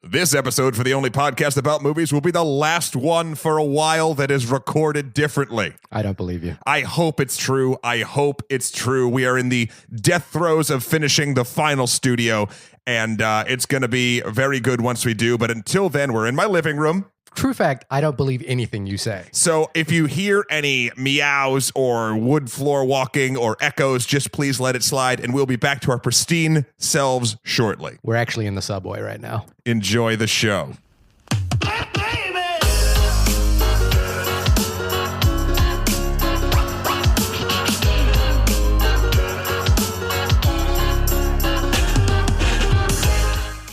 This episode for the only podcast about movies will be the last one for a while that is recorded differently. I don't believe you. I hope it's true. I hope it's true. We are in the death throes of finishing the final studio, and it's going to be very good once we do. But until then, we're in my living room. True fact, I don't believe anything you say. So if you hear any meows or wood floor walking or echoes, just please let it slide, and we'll be back to our pristine selves shortly. We're actually in the subway right now. Enjoy the show.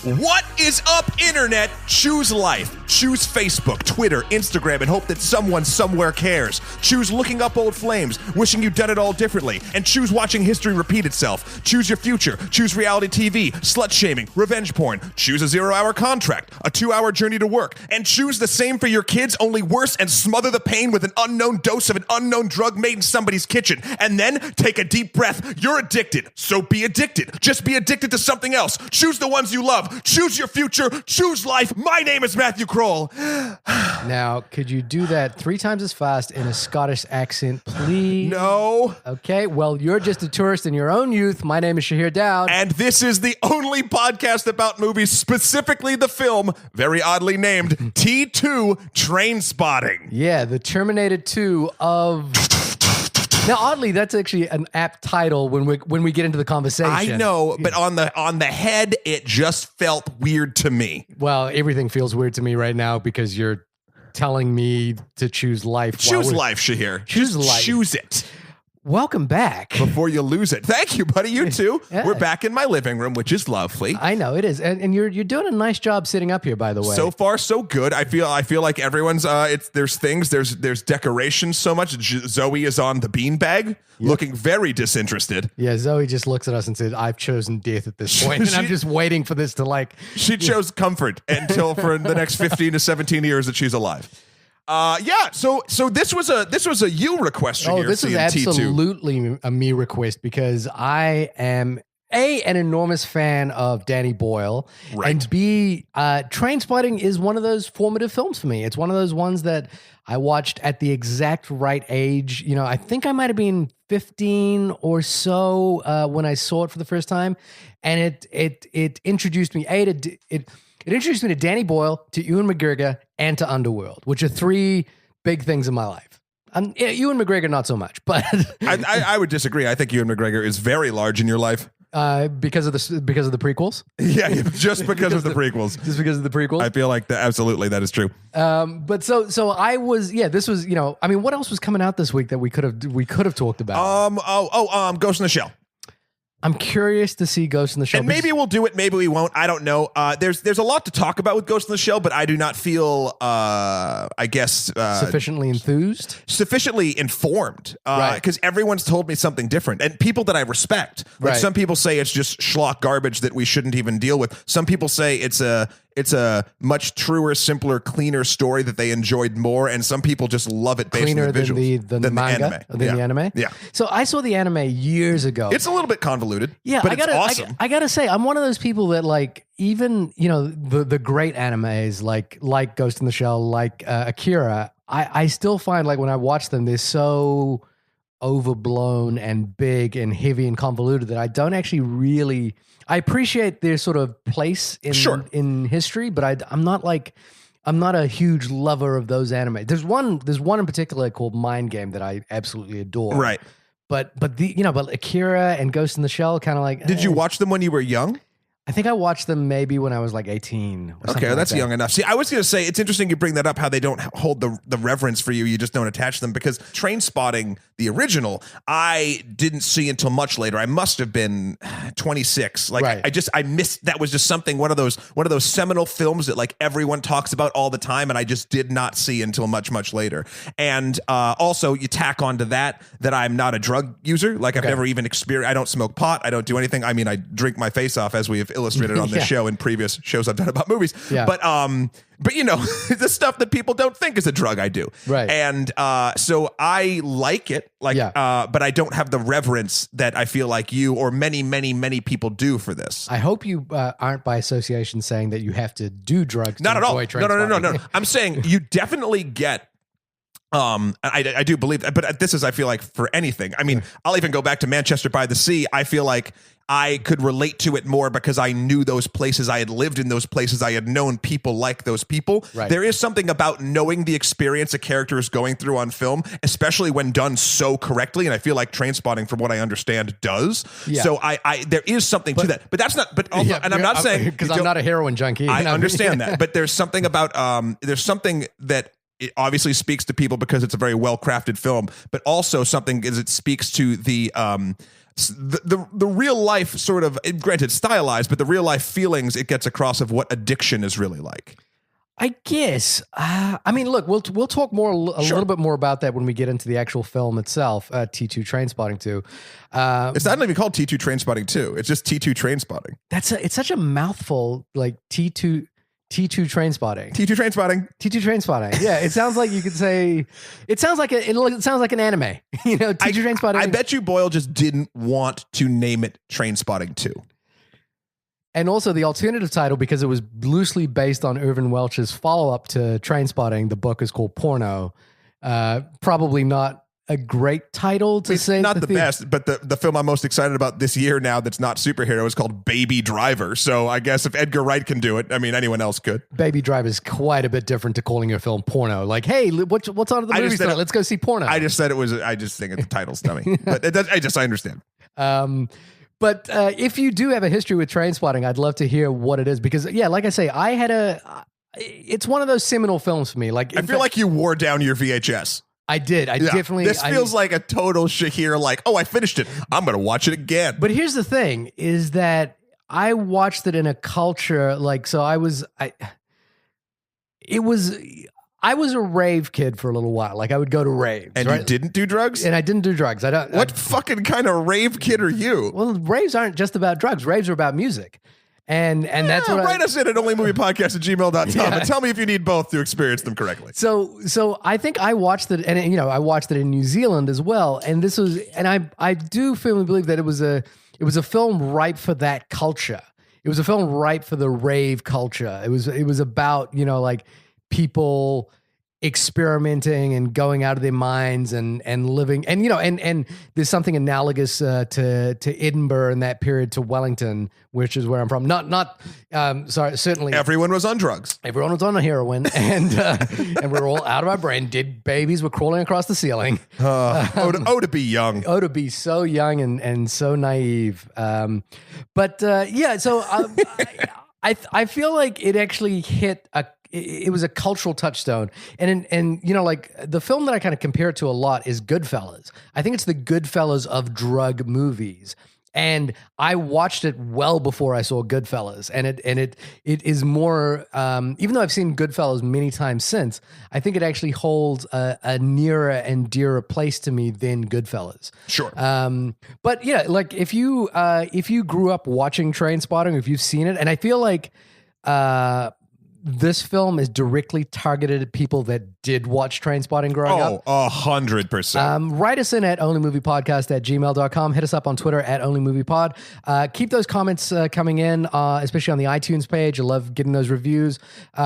What is up, Internet? Choose life. Choose Facebook, Twitter, Instagram, and hope that someone somewhere cares. Choose looking up old flames, wishing you'd done it all differently, and choose watching history repeat itself. Choose your future. Choose reality TV, slut-shaming, revenge porn. Choose a 0-hour contract, a 2-hour journey to work, and choose the same for your kids, only worse, and smother the pain with an unknown dose of an unknown drug made in somebody's kitchen. And then take a deep breath. You're addicted, so be addicted. Just be addicted to something else. Choose the ones you love. Choose your future. Choose life. My name is Matthew Kroll. Now, could you do that 3 times as fast in a Scottish accent, please? No. Okay, well, you're just a tourist in your own youth. My name is Shahir Dowd. And this is the only podcast about movies, specifically the film, very oddly named T2 Trainspotting. Yeah, the Terminator 2 of... Now, oddly, that's actually an apt title when we get into the conversation. I know, but on the head, it just felt weird to me. Well, everything feels weird to me right now because you're telling me to choose life. Choose life, Shahir. Choose life. Choose it. Welcome back. Before you lose it. Thank you, buddy. You too. Yeah. We're back in my living room, which is lovely. I know it is, and you're doing a nice job sitting up here, by the way. So far, so good. I feel like everyone's. There's things. There's decorations. So much. Zoe is on the beanbag, looking very disinterested. Yeah, Zoe just looks at us and says, "I've chosen death at this point," and I'm just waiting for this to like. She chose comfort until for the next 15 to 17 years that she's alive. Yeah. So this was a you request. Oh, this is absolutely a me request because I am an enormous fan of Danny Boyle, right. And B, Trainspotting is one of those formative films for me. It's one of those ones that I watched at the exact right age. You know, I think I might have been 15 or so when I saw it for the first time, and it introduced me. It introduced me to Danny Boyle, to Ewan McGregor, and to Underworld, which are 3 big things in my life. Ewan McGregor, not so much, but I would disagree. I think Ewan McGregor is very large in your life because of the prequels. Yeah, just because of the prequels. Just because of the prequels. I feel like absolutely that is true. But so I was. Yeah, this was. You know, I mean, what else was coming out this week that we could have talked about? Ghost in the Shell. I'm curious to see Ghost in the Shell. And maybe we'll do it, maybe we won't. I don't know. There's a lot to talk about with Ghost in the Shell, but I do not feel, sufficiently enthused, sufficiently informed. Right. Because everyone's told me something different, and people that I respect. Like Right. some people say it's just schlock garbage that we shouldn't even deal with. Some people say it's a much truer, simpler, cleaner story that they enjoyed more, and some people just love it based cleaner on the visuals than the manga, anime. the anime. Yeah. So I saw the anime years ago. It's a little bit convoluted. Yeah, but it's awesome. I gotta say, I'm one of those people that like even the great animes like Ghost in the Shell, like Akira. I still find like when I watch them, they're so overblown and big and heavy and convoluted that I don't actually really. I appreciate their sort of place in history, but I'm not a huge lover of those anime. There's one in particular called Mind Game that I absolutely adore. Right. But Akira and Ghost in the Shell kind of like. Did you watch them when you were young? I think I watched them maybe when I was like 18. Okay, that's young enough. See, I was going to say, it's interesting you bring that up, how they don't hold the reverence for you. You just don't attach them, because Trainspotting, the original, I didn't see until much later. I must have been 26. Like right. I missed, that was just something, one of those seminal films that like everyone talks about all the time, and I just did not see until much, much later. And also you tack onto that I'm not a drug user. Like I've never even experienced, I don't smoke pot. I don't do anything. I mean, I drink my face off as we've illustrated on this show and previous shows I've done about movies. Yeah. But you know, the stuff that people don't think is a drug, I do. Right. And so I like it, but I don't have the reverence that I feel like you or many, many, many people do for this. I hope you aren't by association saying that you have to do drugs. Not to at all. enjoy No. Trainspotting. I'm saying you definitely get. I do believe that, but this is, I feel like, for anything. I mean, I'll even go back to Manchester by the Sea. I feel like I could relate to it more because I knew those places. I had lived in those places. I had known people like those people. Right. There is something about knowing the experience a character is going through on film, especially when done so correctly. And I feel like Trainspotting, from what I understand, does. Yeah. So there is something to that, but that's not, but also, and I'm not saying, because I'm not a heroin junkie. I understand that, but there's something about, there's something that it obviously speaks to people because it's a very well-crafted film, but also something is it speaks to the real life sort of, granted stylized, but the real life feelings it gets across of what addiction is really like. I guess. I mean, look, we'll talk more a little bit more about that when we get into the actual film itself. T2 Trainspotting 2. It's not even called T2 Trainspotting 2. It's just T2 Trainspotting. It's such a mouthful, like T2 Trainspotting. T2 Trainspotting. T2 Trainspotting. Yeah, it sounds like you could say. It sounds like it sounds like an anime. You know, T2 Trainspotting. I bet you Boyle just didn't want to name it Trainspotting 2. And also the alternative title, because it was loosely based on Irvin Welch's follow-up to Trainspotting. The book is called Porno. Probably not a great title to say. Not the best, but the film I'm most excited about this year now that's not superhero is called Baby Driver. So I guess if Edgar Wright can do it, I mean, anyone else could. Baby Driver is quite a bit different to calling your film porno. Like, hey, what's on at the movies tonight? Let's go see porno. I just said it was, I just think the title's dummy. But I understand. But if you do have a history with Trainspotting, I'd love to hear what it is. Because, yeah, like I say, it's one of those seminal films for me. Like, I feel like you wore down your VHS. I did. I definitely. This feels like a total Shahir, like, oh, I finished it. I'm going to watch it again. But here's the thing, is that I watched it in a culture, like, so I was a rave kid for a little while. Like, I would go to raves. And right? you didn't do drugs? And I didn't do drugs. What fucking kind of rave kid are you? Well, raves aren't just about drugs. Raves are about music. And that's what write us in at onlymoviepodcast@gmail.com and tell me if you need both to experience them correctly. So I think I watched it, and I watched it in New Zealand as well. And this was, and I do firmly believe that it was a film ripe for that culture. It was a film ripe for the rave culture. It was about, like, people experimenting and going out of their minds and living, and and there's something analogous to Edinburgh in that period, to Wellington, which is where I'm from. Certainly everyone was on drugs. Everyone was on heroin, and we were all out of our brain. Babies were crawling across the ceiling. To be young. Oh, to be so young and so naive. So I feel like it actually hit it was a cultural touchstone. And like, the film that I kind of compare it to a lot is Goodfellas. I think it's the Goodfellas of drug movies. And I watched it well before I saw Goodfellas, and it is more. Even though I've seen Goodfellas many times since, I think it actually holds a nearer and dearer place to me than Goodfellas. Sure. But yeah, like, if you grew up watching Trainspotting, if you've seen it, and I feel like this film is directly targeted at people that did watch Trainspotting growing up. 100%. Write us in at onlymoviepodcast@gmail.com. Hit us up on Twitter at onlymoviepod. Keep those comments coming in, especially on the iTunes page. I love getting those reviews.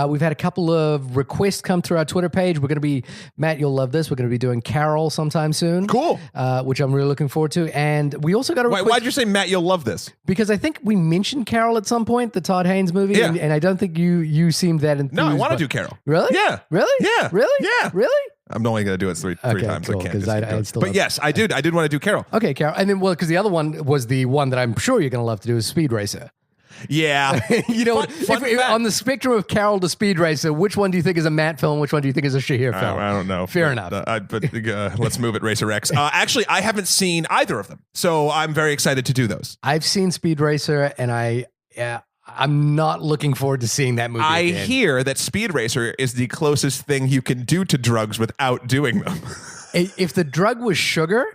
We've had a couple of requests come through our Twitter page. We're going to be, Matt, you'll love this. We're going to be doing Carol sometime soon. Cool. Which I'm really looking forward to. And we also got a request. Why'd you say, Matt, you'll love this? Because I think we mentioned Carol at some point, the Todd Haynes movie. Yeah. And I don't think you seemed that enthused. No, I want to do Carol. Really? Yeah. Really? Yeah. Really? Yeah. Really? I'm only going to do it three times. Cool, I can't. 'cause I still but yes, I did want to do Carol. Okay, Carol. And then, because the other one was the one that I'm sure you're going to love to do, is Speed Racer. Yeah. On the spectrum of Carol to Speed Racer, which one do you think is a Matt film? Which one do you think is a Shahir film? I don't know. Fair enough. Let's move it, Racer X. Actually, I haven't seen either of them, so I'm very excited to do those. I've seen Speed Racer, and I'm not looking forward to seeing that movie again. Hear that Speed Racer is the closest thing you can do to drugs without doing them. If the drug was sugar,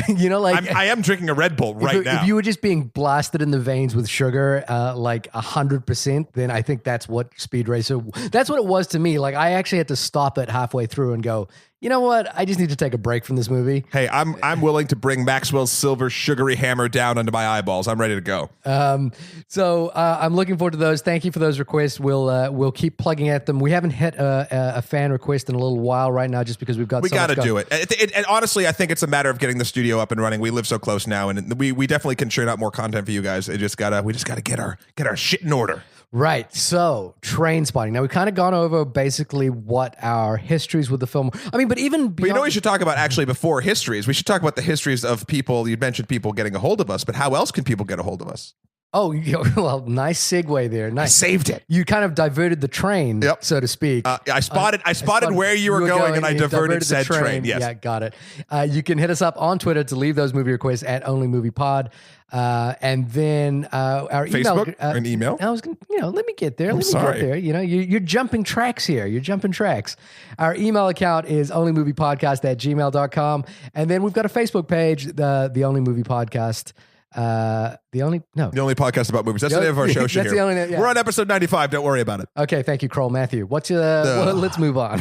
You know, like I am drinking a Red Bull right now. If you were just being blasted in the veins with sugar, like 100%, then I think that's what Speed Racer. That's what it was to me. Like I actually had to stop it halfway through and go, you know what? I just need to take a break from this movie. Hey, I'm willing to bring Maxwell's silver sugary hammer down into my eyeballs. I'm ready to go. So I'm looking forward to those. Thank you for those requests. We'll keep plugging at them. We haven't hit a fan request in a little while right now, just because we got to do it. And honestly, I think it's a matter of getting the studio up and running. We live so close now, and we definitely can churn out more content for you guys. We just gotta get our shit in order. Right. So, Trainspotting. Now, we've kind of gone over basically what our histories with the film. I mean, but even beyond... But you know what we should talk about actually before histories? We should talk about the histories of people. You mentioned people getting a hold of us, but how else can people get a hold of us? Oh, well, nice segue there. Nice. I saved it. You kind of diverted the train, so to speak. I spotted where you were going, and I diverted said train. Yes. Yeah, got it. You can hit us up on Twitter to leave those movie requests at OnlyMoviePod. And then our Facebook email, an email. I was going to, let me get there. Sorry. Get there. You know, you're jumping tracks here. You're jumping tracks. Our email account is onlymoviepodcast@gmail.com. And then we've got a Facebook page, the Only Movie Podcast. The only podcast about movies. That's the name of our show. That's the only. Yeah. We're on episode 95. Don't worry about it. Okay, thank you, Kroll Matthew. Let's move on.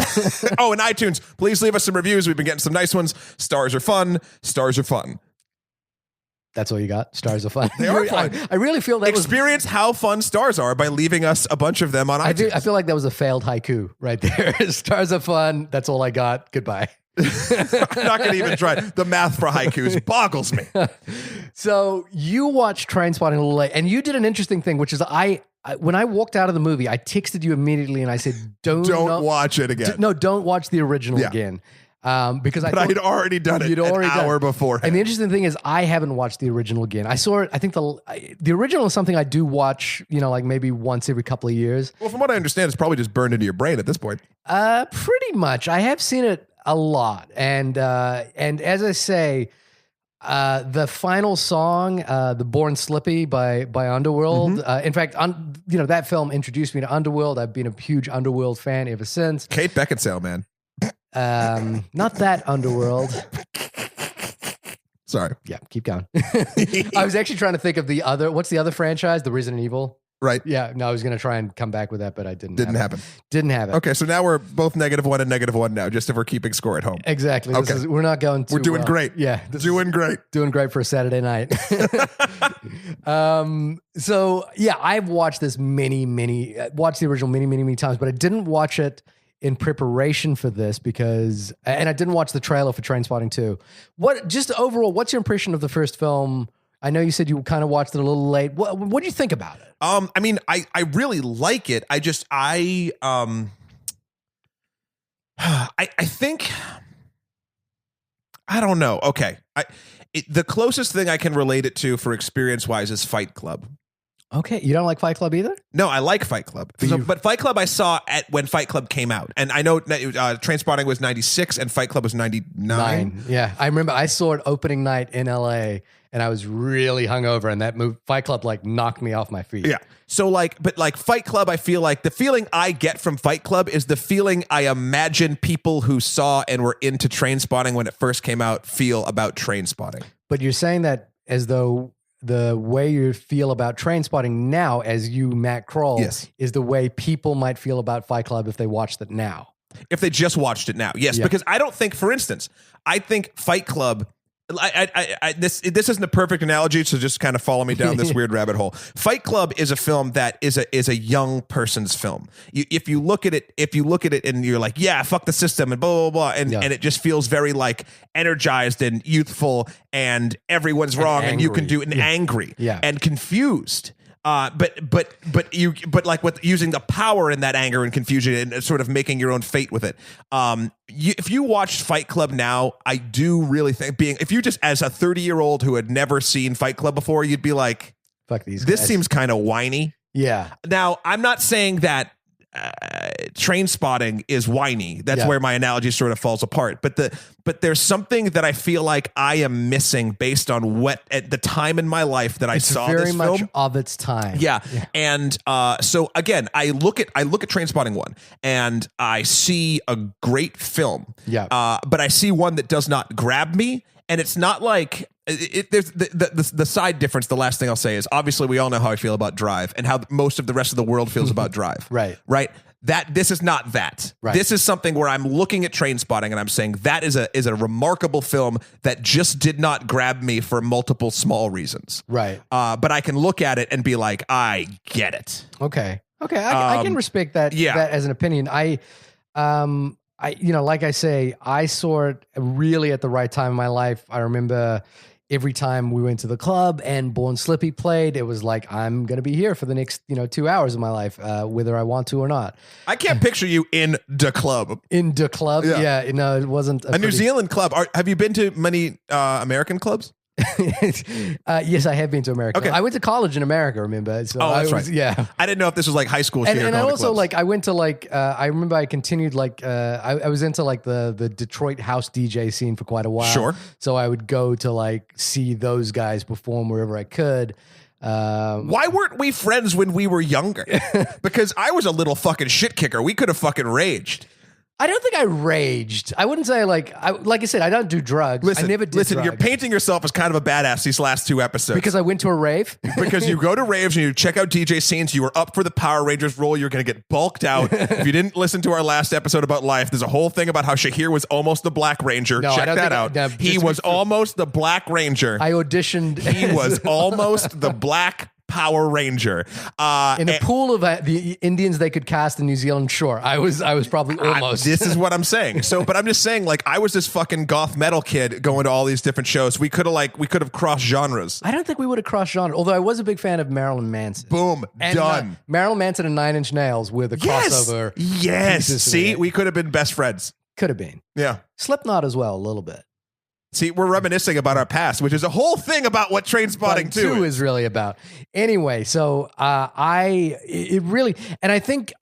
Oh, and iTunes, please leave us some reviews. We've been getting some nice ones. Stars are fun. Stars are fun. That's all you got? Stars are fun. They are fun. I really feel that experience how fun stars are by leaving us a bunch of them on iTunes. I feel like that was a failed haiku right there. Stars are fun. That's all I got. Goodbye. I'm not going to even try. The math for haikus boggles me. So you watched Trainspotting a little late, and you did an interesting thing, which is when I walked out of the movie, I texted you immediately and I said, don't watch it again. Don't watch the original again. Because I had already done it an hour before. And the interesting thing is I haven't watched the original again. I saw it. I think the original is something I do watch, like maybe once every couple of years. Well, from what I understand, it's probably just burned into your brain at this point. Pretty much. I have seen it a lot. And as I say, the final song, "The Born Slippy" by Underworld. In fact, that film introduced me to Underworld. I've been a huge Underworld fan ever since. Kate Beckinsale, man. Not that Underworld. Sorry. Yeah, keep going. I was actually trying to think of what's the other franchise? The Resident Evil. Right. Yeah. No, I was going to try and come back with that, but I didn't. Didn't happen. Didn't have it. Okay, so now we're both -1 and -1 now, just if we're keeping score at home. Exactly. Okay. We're not going to. We're doing great. Yeah. Doing great. Doing great for a Saturday night. So yeah, I've watched this watched the original many times, but I didn't watch it in preparation for this and I didn't watch the trailer for Trainspotting 2. Overall, what's your impression of the first film? I know you said you kind of watched it a little late. What do you think about it? I mean, I really like it. I think, I don't know. Okay. The closest thing I can relate it to for experience wise is Fight Club. Okay, you don't like Fight Club either? No, I like Fight Club. But Fight Club I saw when Fight Club came out. And I know Trainspotting was 96 and Fight Club was 99. Yeah, I remember I saw it opening night in LA and I was really hungover, and that Fight Club knocked me off my feet. Yeah. So but Fight Club, I feel like the feeling I get from Fight Club is the feeling I imagine people who saw and were into Trainspotting when it first came out feel about Trainspotting. But you're saying that as though the way you feel about Trainspotting now, as you, Matt Kroll, is the way people might feel about Fight Club if they watched it now. If they just watched it now, yes. Yeah. Because I don't think, for instance, I think Fight Club... this isn't a perfect analogy, so just kind of follow me down this weird rabbit hole. Fight Club is a film that is a young person's film. If you look at it and you're like, yeah, fuck the system and blah blah blah, and it just feels very energized and youthful, and everyone's wrong, and you can do it, and angry, and confused. But with using the power in that anger and confusion and sort of making your own fate with it. If you watched Fight Club now, I do really think if you just as a 30-year-old who had never seen Fight Club before, you'd be like, fuck these guys. This seems kind of whiny. Yeah. Now, I'm not saying that Trainspotting is whiny. That's where my analogy sort of falls apart. But there's something that I feel like I am missing based on what at the time in my life that I saw this film. Very much of its time. Yeah. And so again, I look at Trainspotting 1 and I see a great film. Yeah. But I see one that does not grab me. And it's not like there's the side difference. The last thing I'll say is obviously we all know how I feel about Drive and how most of the rest of the world feels about Drive. Right. That this is not that. Right. This is something where I'm looking at Trainspotting and I'm saying that is a remarkable film that just did not grab me for multiple small reasons. Right. But I can look at it and be like, I get it. Okay. I can respect that. Yeah. That as an opinion. I like I say, I saw it really at the right time in my life. I remember every time we went to the club and Born Slippy played, it was like, I'm going to be here for the next, 2 hours of my life, whether I want to or not. I can't picture you in the club. In the club? Yeah. No, it wasn't. A New Zealand club. Have you been to many American clubs? Yes, I have been to America. Okay. I went to college in America, remember? So that's right. Yeah. I didn't know if this was like high school shit. And I also I went to I remember I continued I was into the Detroit house DJ scene for quite a while. Sure. So I would go to see those guys perform wherever I could. Why weren't we friends when we were younger? Because I was a little fucking shit kicker. We could have fucking raged. I don't think I raged. I wouldn't say like I said, I don't do drugs. I never did drugs. You're painting yourself as kind of a badass these last 2 episodes. Because I went to a rave? Because you go to raves and you check out DJ scenes. You were up for the Power Rangers role. You're going to get bulked out. If you didn't listen to our last episode about life, there's a whole thing about how Shahir was almost the Black Ranger. No, check that out. He was almost the Black Ranger. I auditioned. He was almost the Black Power Ranger. In a pool of the Indians they could cast in New Zealand, sure. I was probably almost. This is what I'm saying. But I'm just saying, I was this fucking goth metal kid going to all these different shows. We could have crossed genres. I don't think we would have crossed genres, although I was a big fan of Marilyn Manson. Boom, and, done. Marilyn Manson and Nine Inch Nails were the crossover. Yes. See, we could have been best friends. Could have been. Yeah. Slipknot as well, a little bit. See, we're reminiscing about our past, which is a whole thing about what Trainspotting 2 is really about. Anyway, so I think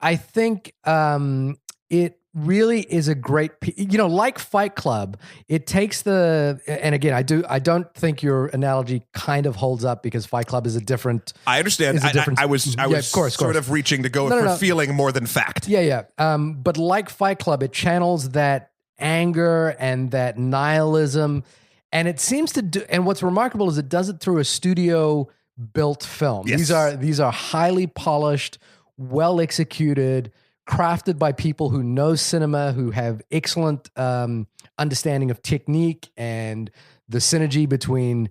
it really is a great, like Fight Club. It takes and again, I don't think your analogy kind of holds up because Fight Club is a different. I understand. I was of course. sort of reaching to go for feeling more than fact. Yeah. But like Fight Club, it channels that anger and that nihilism, and it seems to do. And what's remarkable is it does it through a studio built film. Yes. These are highly polished, well executed, crafted by people who know cinema, who have excellent understanding of technique and the synergy between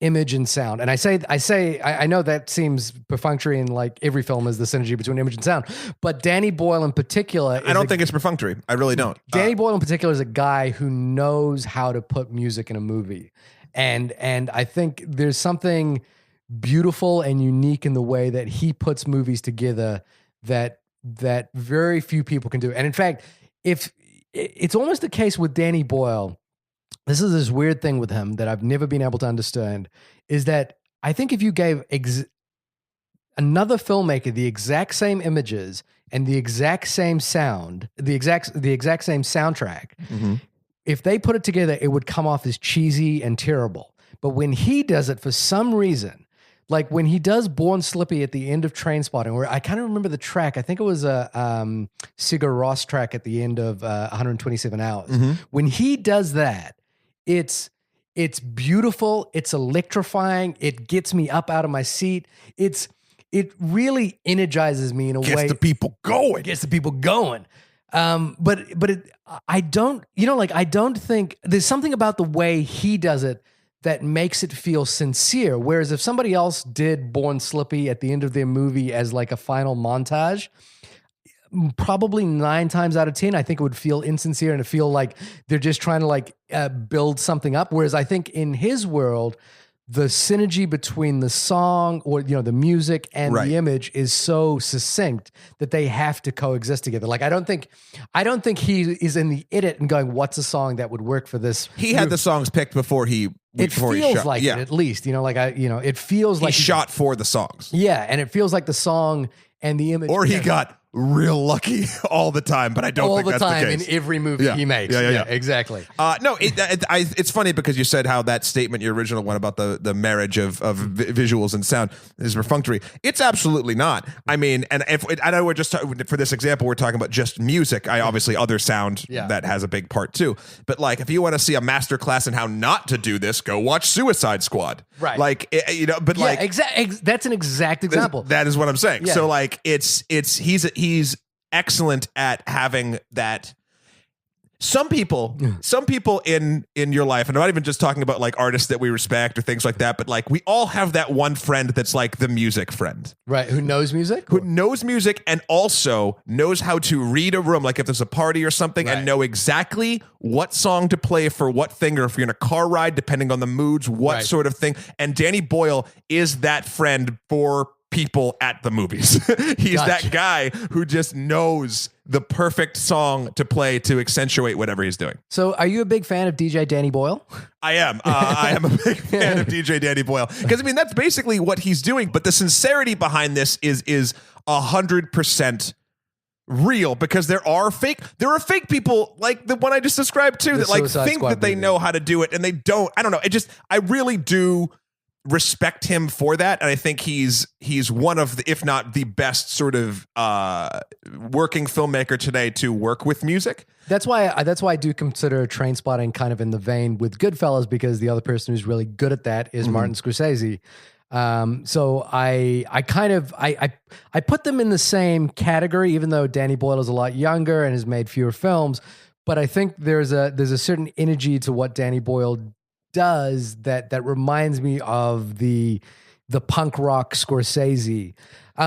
image and sound. And I know that seems perfunctory in every film is the synergy between image and sound, but Danny Boyle in particular. I don't think it's perfunctory. I really don't. Danny Boyle in particular is a guy who knows how to put music in a movie. And I think there's something beautiful and unique in the way that he puts movies together that very few people can do. And in fact, if it's almost the case with Danny Boyle, this is this weird thing with him that I've never been able to understand, is that I think if you gave another filmmaker the exact same images and the exact same sound, the exact same soundtrack, mm-hmm. if they put it together, it would come off as cheesy and terrible. But when he does it, for some reason, like when he does Born Slippy at the end of Trainspotting, where I kind of remember the track, I think it was a Sigur Rós track at the end of 127 Hours. Mm-hmm. When he does that, it's beautiful, it's electrifying, it gets me up out of my seat. It really energizes me in a way. Gets the people going. I don't think there's something about the way he does it that makes it feel sincere. Whereas if somebody else did Born Slippy at the end of their movie as like a final montage, probably 9 times out of 10, I think it would feel insincere and it feel like they're just trying to build something up. Whereas I think in his world, the synergy between the song or the music and the image is so succinct that they have to coexist together. Like I don't think he is in the edit and going, "What's a song that would work for this?" He had the songs picked before he. It feels like it, at least. It feels like he shot for the songs. Yeah, and it feels like the song and the image. Or he got real lucky all the time, but I don't think that's the case. All the time in every movie he makes. Yeah, exactly. No, it's funny because you said how that statement, your original one about the marriage of visuals and sound is perfunctory. It's absolutely not. I mean, and if I know we're just for this example, we're talking about just music. I obviously other sound that has a big part too. But like, if you want to see a master class in how not to do this, go watch Suicide Squad. Right. Like, but like, that's an exact example. That is what I'm saying. Yeah. So like, he's excellent at having that. Some people in your life, and I'm not even just talking about like artists that we respect or things like that, but like we all have that one friend that's like the music friend. Right. Who knows music? Who knows music and also knows how to read a room, like if there's a party or something, and know exactly what song to play for what thing, or if you're in a car ride, depending on the moods, what sort of thing. And Danny Boyle is that friend for people at the movies. He's that guy who just knows the perfect song to play to accentuate whatever he's doing. So are you a big fan of DJ Danny Boyle? I am. I am a big fan of DJ Danny Boyle because I mean that's basically what he's doing. But the sincerity behind this is 100% real, because there are fake people like the one I just described too, that like think that they know how to do it and they don't. I don't know. I really do respect him for that, and I think he's one of the, if not the best sort of working filmmaker today to work with music. That's why I do consider Trainspotting kind of in the vein with Goodfellas, because the other person who's really good at that is Martin Scorsese. So I put them in the same category, even though Danny Boyle is a lot younger and has made fewer films. But I think there's a certain energy to what Danny Boyle does that reminds me of the punk rock Scorsese.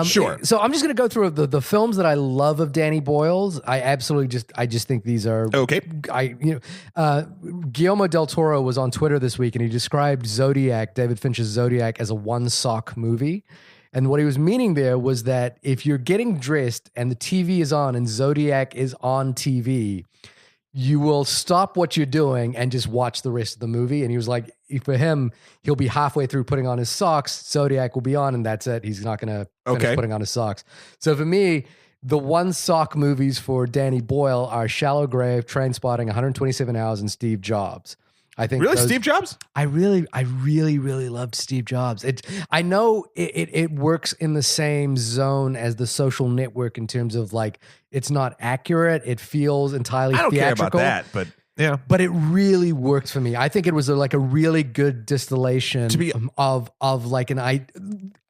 Sure. So I'm just going to go through the films that I love of Danny Boyle's. I just think these are okay. Guillermo del Toro was on Twitter this week and he described Zodiac, David Fincher's Zodiac, as a one sock movie. And what he was meaning there was that if you're getting dressed and the TV is on and Zodiac is on TV, you will stop what you're doing and just watch the rest of the movie. And he was like, for him, he'll be halfway through putting on his socks, Zodiac will be on, and that's it. He's not going to finish putting on his socks. So for me, the one sock movies for Danny Boyle are Shallow Grave, Trainspotting, 127 Hours, and Steve Jobs. I think Steve Jobs? I really loved Steve Jobs. I know it works in the same zone as The Social Network in terms of like it's not accurate. It feels entirely theatrical. I don't care about that, but yeah. But it really worked for me. I think it was like a really good distillation of like an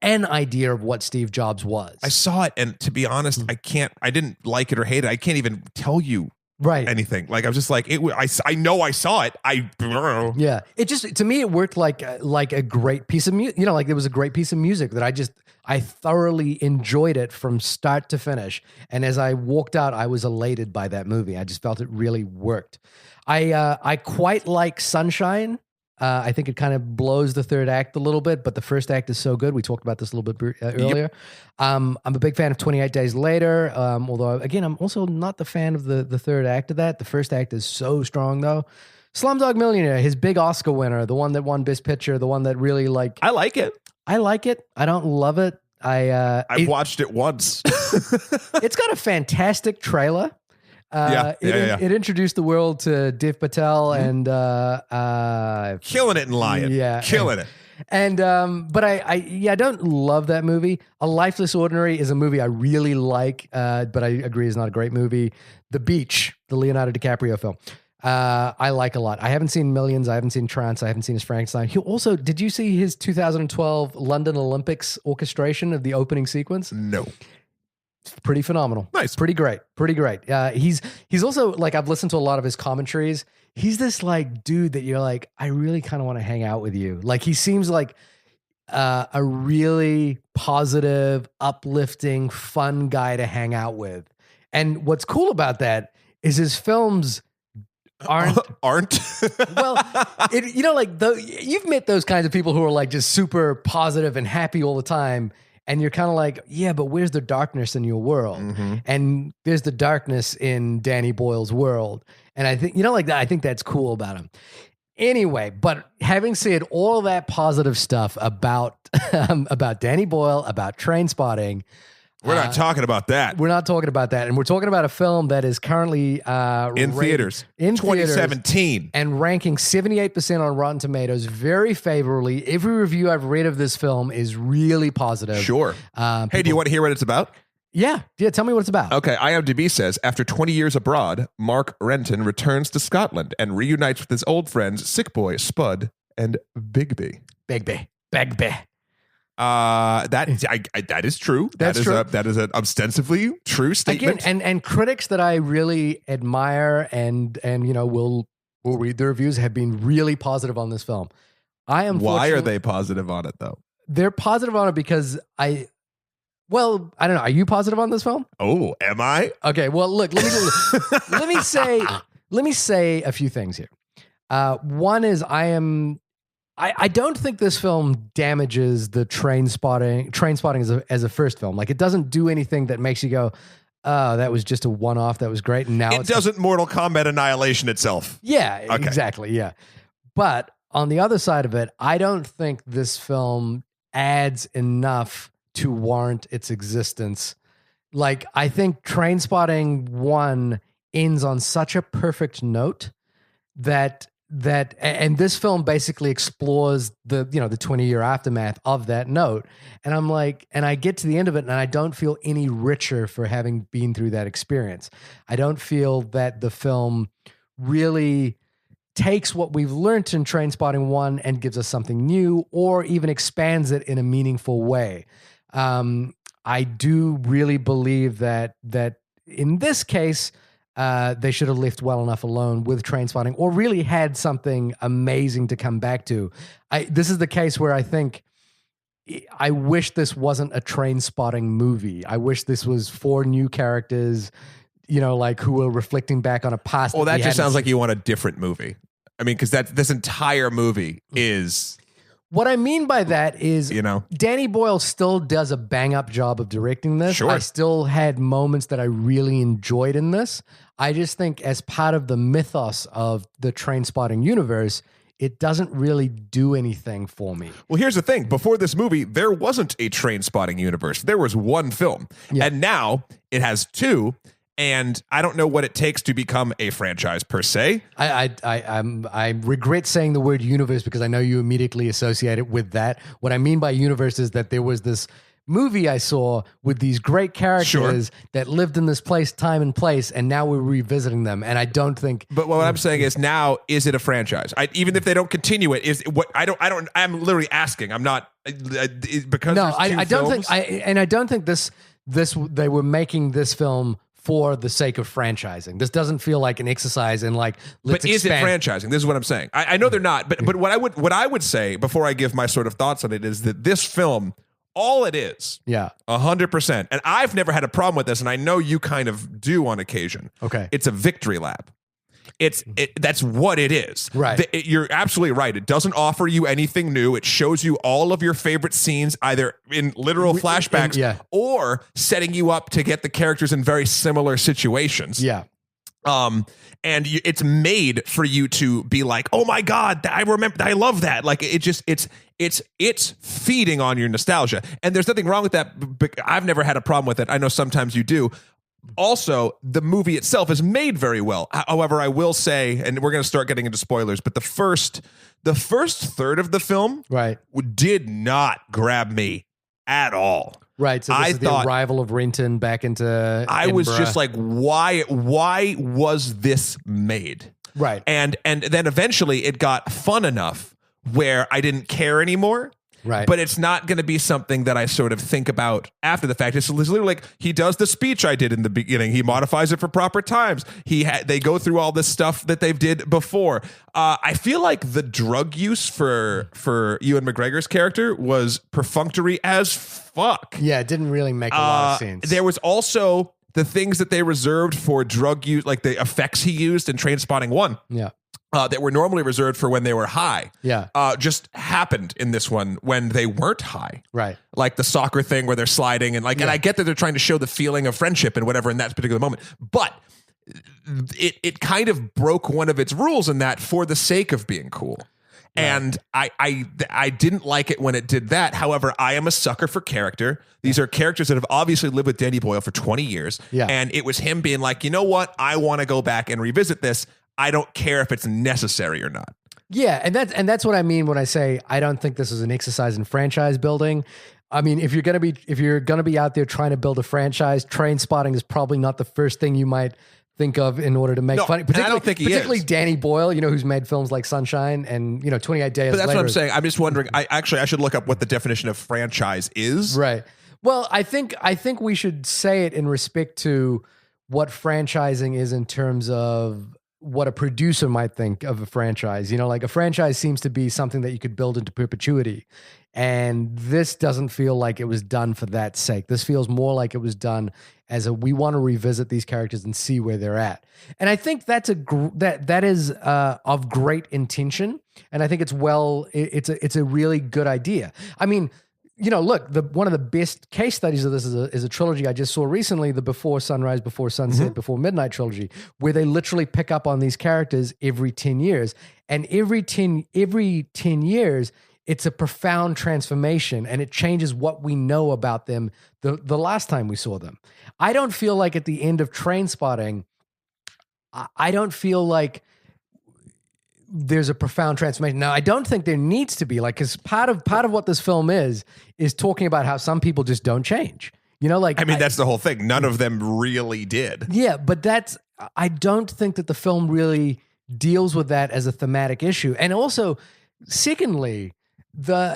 idea of what Steve Jobs was. I saw it, and to be honest, I didn't like it or hate it. I can't even tell you anything. Like I was just like I know I saw it. Yeah. It just, to me, it worked like a great piece of music. You know, like there was a great piece of music that I thoroughly enjoyed it from start to finish. And as I walked out, I was elated by that movie. I just felt it really worked. I quite like Sunshine. I think it kind of blows the third act a little bit, but the first act is so good. We talked about this a little bit earlier. Yep. I'm a big fan of 28 Days Later, although, again, I'm also not the fan of the third act of that. The first act is so strong, though. Slumdog Millionaire, his big Oscar winner, the one that won Best Picture, the one that really, like... I like it. I like it. I don't love it. I've watched it once. It's got a fantastic trailer. It introduced the world to Dev Patel and killing it in Lion. Yeah, killing it. And but I don't love that movie. A Lifeless Ordinary is a movie I really like, but I agree is not a great movie. The Beach, the Leonardo DiCaprio film, I like a lot. I haven't seen Millions. I haven't seen Trance. I haven't seen his Frankenstein. He also, did you see his 2012 London Olympics orchestration of the opening sequence? No. Pretty phenomenal. Nice. Pretty great. Pretty great. He's also, like, I've listened to a lot of his commentaries. He's this like dude that you're like, I really kind of want to hang out with you. Like, he seems like a really positive, uplifting, fun guy to hang out with. And what's cool about that is his films aren't well, you've met those kinds of people who are like just super positive and happy all the time. And you're kind of like, yeah, but where's the darkness in your world? Mm-hmm. And there's the darkness in Danny Boyle's world. And I think, I think that's cool about him. Anyway, but having said all that positive stuff about Danny Boyle, about Trainspotting, We're not talking about that. We're not talking about that. And we're talking about a film that is currently in theaters. In 2017. Theaters and ranking 78% on Rotten Tomatoes very favorably. Every review I've read of this film is really positive. Sure. Hey, do you want to hear what it's about? Yeah. Tell me what it's about. Okay, IMDb says, after 20 years abroad, Mark Renton returns to Scotland and reunites with his old friends Sick Boy, Spud, and Bigby. Bigby. That is true. That's true. That is an ostensibly true statement. Again, and critics that I really admire and will read the reviews have been really positive on this film. Why are they positive on it though? They're positive on it because I don't know. Are you positive on this film? Oh, am I? Okay. Well, look. Let me say a few things here. One is I don't think this film damages the Trainspotting as a first film. Like, it doesn't do anything that makes you go, oh, that was just a one-off. That was great. And now it doesn't Mortal Kombat Annihilation itself. Yeah, okay. Exactly. Yeah. But on the other side of it, I don't think this film adds enough to warrant its existence. Like, I think Trainspotting 1 ends on such a perfect note that and this film basically explores the 20-year aftermath of that note. And I'm like, and I get to the end of it and I don't feel any richer for having been through that experience. I don't feel that the film really takes what we've learned in Trainspotting 1 and gives us something new or even expands it in a meaningful way. I do really believe that in this case, they should have left well enough alone with Trainspotting or really had something amazing to come back to. This is the case where I think I wish this wasn't a Trainspotting movie. I wish this was 4 new characters, like who were reflecting back on a past. Well, that just sounds like you want a different movie. I mean, because this entire movie is... What I mean by that is, Danny Boyle still does a bang-up job of directing this. Sure. I still had moments that I really enjoyed in this. I just think as part of the mythos of the Trainspotting universe, it doesn't really do anything for me. Well, here's the thing. Before this movie, there wasn't a Trainspotting universe. There was one film. Yeah. And now it has 2. And I don't know what it takes to become a franchise per se. I regret saying the word universe because I know you immediately associate it with that. What I mean by universe is that there was this movie I saw with these great characters that lived in this place, time and place, and now we're revisiting them. And I don't think. But what I'm saying is, now is it a franchise? Even if they don't continue it, is what I don't. I'm literally asking. I'm not because no. I don't think. I don't think this they were making this film for the sake of franchising. This doesn't feel like an exercise in like, let's But is it franchising? This is what I'm saying. I know they're not, but what I would say before I give my sort of thoughts on it is that this film, all it is, 100%, and I've never had a problem with this, and I know you kind of do on occasion. Okay. It's a victory lap. That's what it is. Right. You're absolutely right. It doesn't offer you anything new. It shows you all of your favorite scenes, either in literal flashbacks or setting you up to get the characters in very similar situations. Yeah. And it's made for you to be like, oh my God, I remember, I love that. Like it's feeding on your nostalgia. And there's nothing wrong with that. But I've never had a problem with it. I know sometimes you do. Also, the movie itself is made very well. However, I will say, and we're going to start getting into spoilers, but the first third of the film did not grab me at all. Right. So this is the arrival of Renton back into I was just like, why was this made? Right. And then eventually it got fun enough where I didn't care anymore. Right. But it's not going to be something that I sort of think about after the fact. It's literally like he does the speech I did in the beginning. He modifies it for proper times. They go through all this stuff that they've did before. I feel like the drug use for Ewan McGregor's character was perfunctory as fuck. Yeah, it didn't really make a lot of sense. There was also the things that they reserved for drug use, like the effects he used in Trainspotting 1. Yeah. That were normally reserved for when they were high. Yeah. Just happened in this one when they weren't high. Right. Like the soccer thing where they're sliding and and I get that they're trying to show the feeling of friendship and whatever in that particular moment. But it kind of broke one of its rules in that for the sake of being cool. And I didn't like it when it did that. However, I am a sucker for character. These are characters that have obviously lived with Danny Boyle for 20 years. Yeah. And it was him being like, you know what? I want to go back and revisit this. I don't care if it's necessary or not. Yeah, and that's what I mean when I say I don't think this is an exercise in franchise building. I mean, if you're gonna be out there trying to build a franchise, Trainspotting is probably not the first thing you might think of in order to make fun. I don't think particularly Danny Boyle, who's made films like Sunshine and 28 Days. But that's Later. what I'm saying. I'm just wondering. I should look up what the definition of franchise is. Right. Well, I think we should say it in respect to what franchising is in terms of what a producer might think of a franchise. Like a franchise seems to be something that you could build into perpetuity. And this doesn't feel like it was done for that sake. This feels more like it was done as we want to revisit these characters and see where they're at. And I think that's that is of great intention. And I think it's a really good idea. I mean, look, one of the best case studies of this is a trilogy I just saw recently, the Before Sunrise, Before Sunset, Before Midnight trilogy, where they literally pick up on these characters every 10 years. And every 10 years, it's a profound transformation, and it changes what we know about them the last time we saw them. I don't feel like at the end of Trainspotting, I don't feel like there's a profound transformation. Now, I don't think there needs to be, because part of what this film is talking about how some people just don't change. That's the whole thing. None of them really did. Yeah, but I don't think that the film really deals with that as a thematic issue. And also, secondly, here's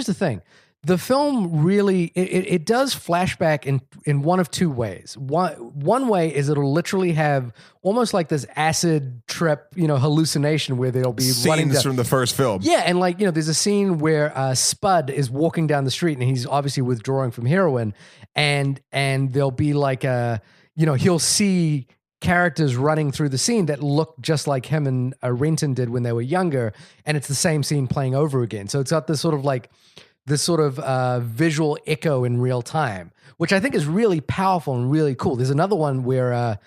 the thing. The film really, it does flashback in one of two ways. One way is it'll literally have almost like this acid trip, hallucination where they'll be running scenes from the first film. Yeah, and there's a scene where Spud is walking down the street and he's obviously withdrawing from heroin, and there'll be he'll see characters running through the scene that look just like him and Renton did when they were younger, and it's the same scene playing over again. So it's got this sort of visual echo in real time, which I think is really powerful and really cool. There's another one where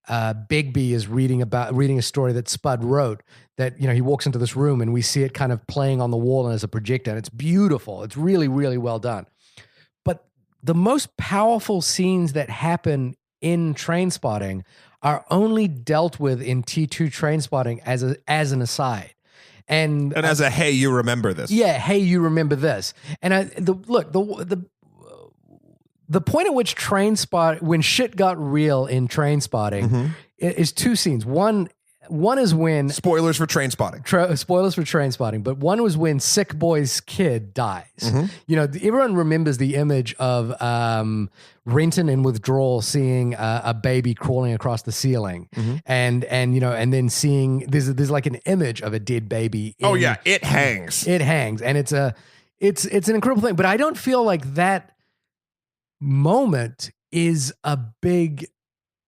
Bigby is reading a story that Spud wrote, that he walks into this room and we see it kind of playing on the wall and as a projector, and it's beautiful. It's really, really well done. But the most powerful scenes that happen in Trainspotting are only dealt with in T2 Trainspotting as an aside. And as a, hey, you remember this. Yeah, hey, you remember this. And the point at which when shit got real in Trainspotting is two scenes. One is when spoilers for Trainspotting. Spoilers for Trainspotting, but one was when Sick Boy's kid dies. Everyone remembers the image of Renton in withdrawal seeing a baby crawling across the ceiling, and then seeing there's like an image of a dead baby. It hangs. It hangs, and it's an incredible thing. But I don't feel like that moment is a big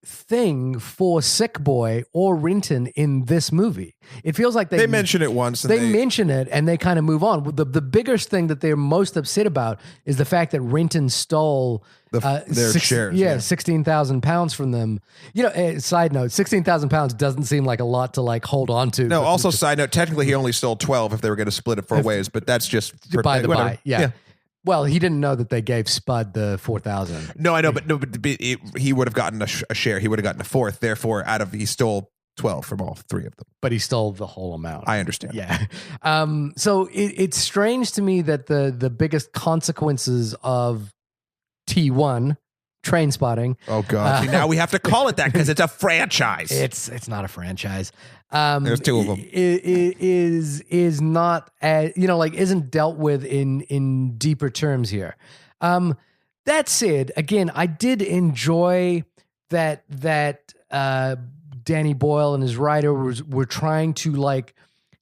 thing for Sick Boy or Renton in this movie. It feels like they mention it once. And they mention it and they kind of move on. The biggest thing that they're most upset about is the fact that Renton stole their shares. Yeah, 16,000 pounds from them. Side note, 16,000 pounds doesn't seem like a lot to hold on to. No, also side note, technically he only stole 12 if they were going to split it 4 ways, but that's just by the by. Yeah. Well, he didn't know that they gave Spud the 4,000. No, I know, but he would have gotten a share. He would have gotten a fourth. Therefore, he stole 12 from all 3 of them. But he stole the whole amount. I understand. Yeah. So it's strange to me that the biggest consequences of T1 Trainspotting. Oh God! See, now we have to call it that because it's a franchise. It's not a franchise. There's 2 of them. Is not as isn't dealt with in deeper terms here. That said, again, I did enjoy that Danny Boyle and his writer were trying to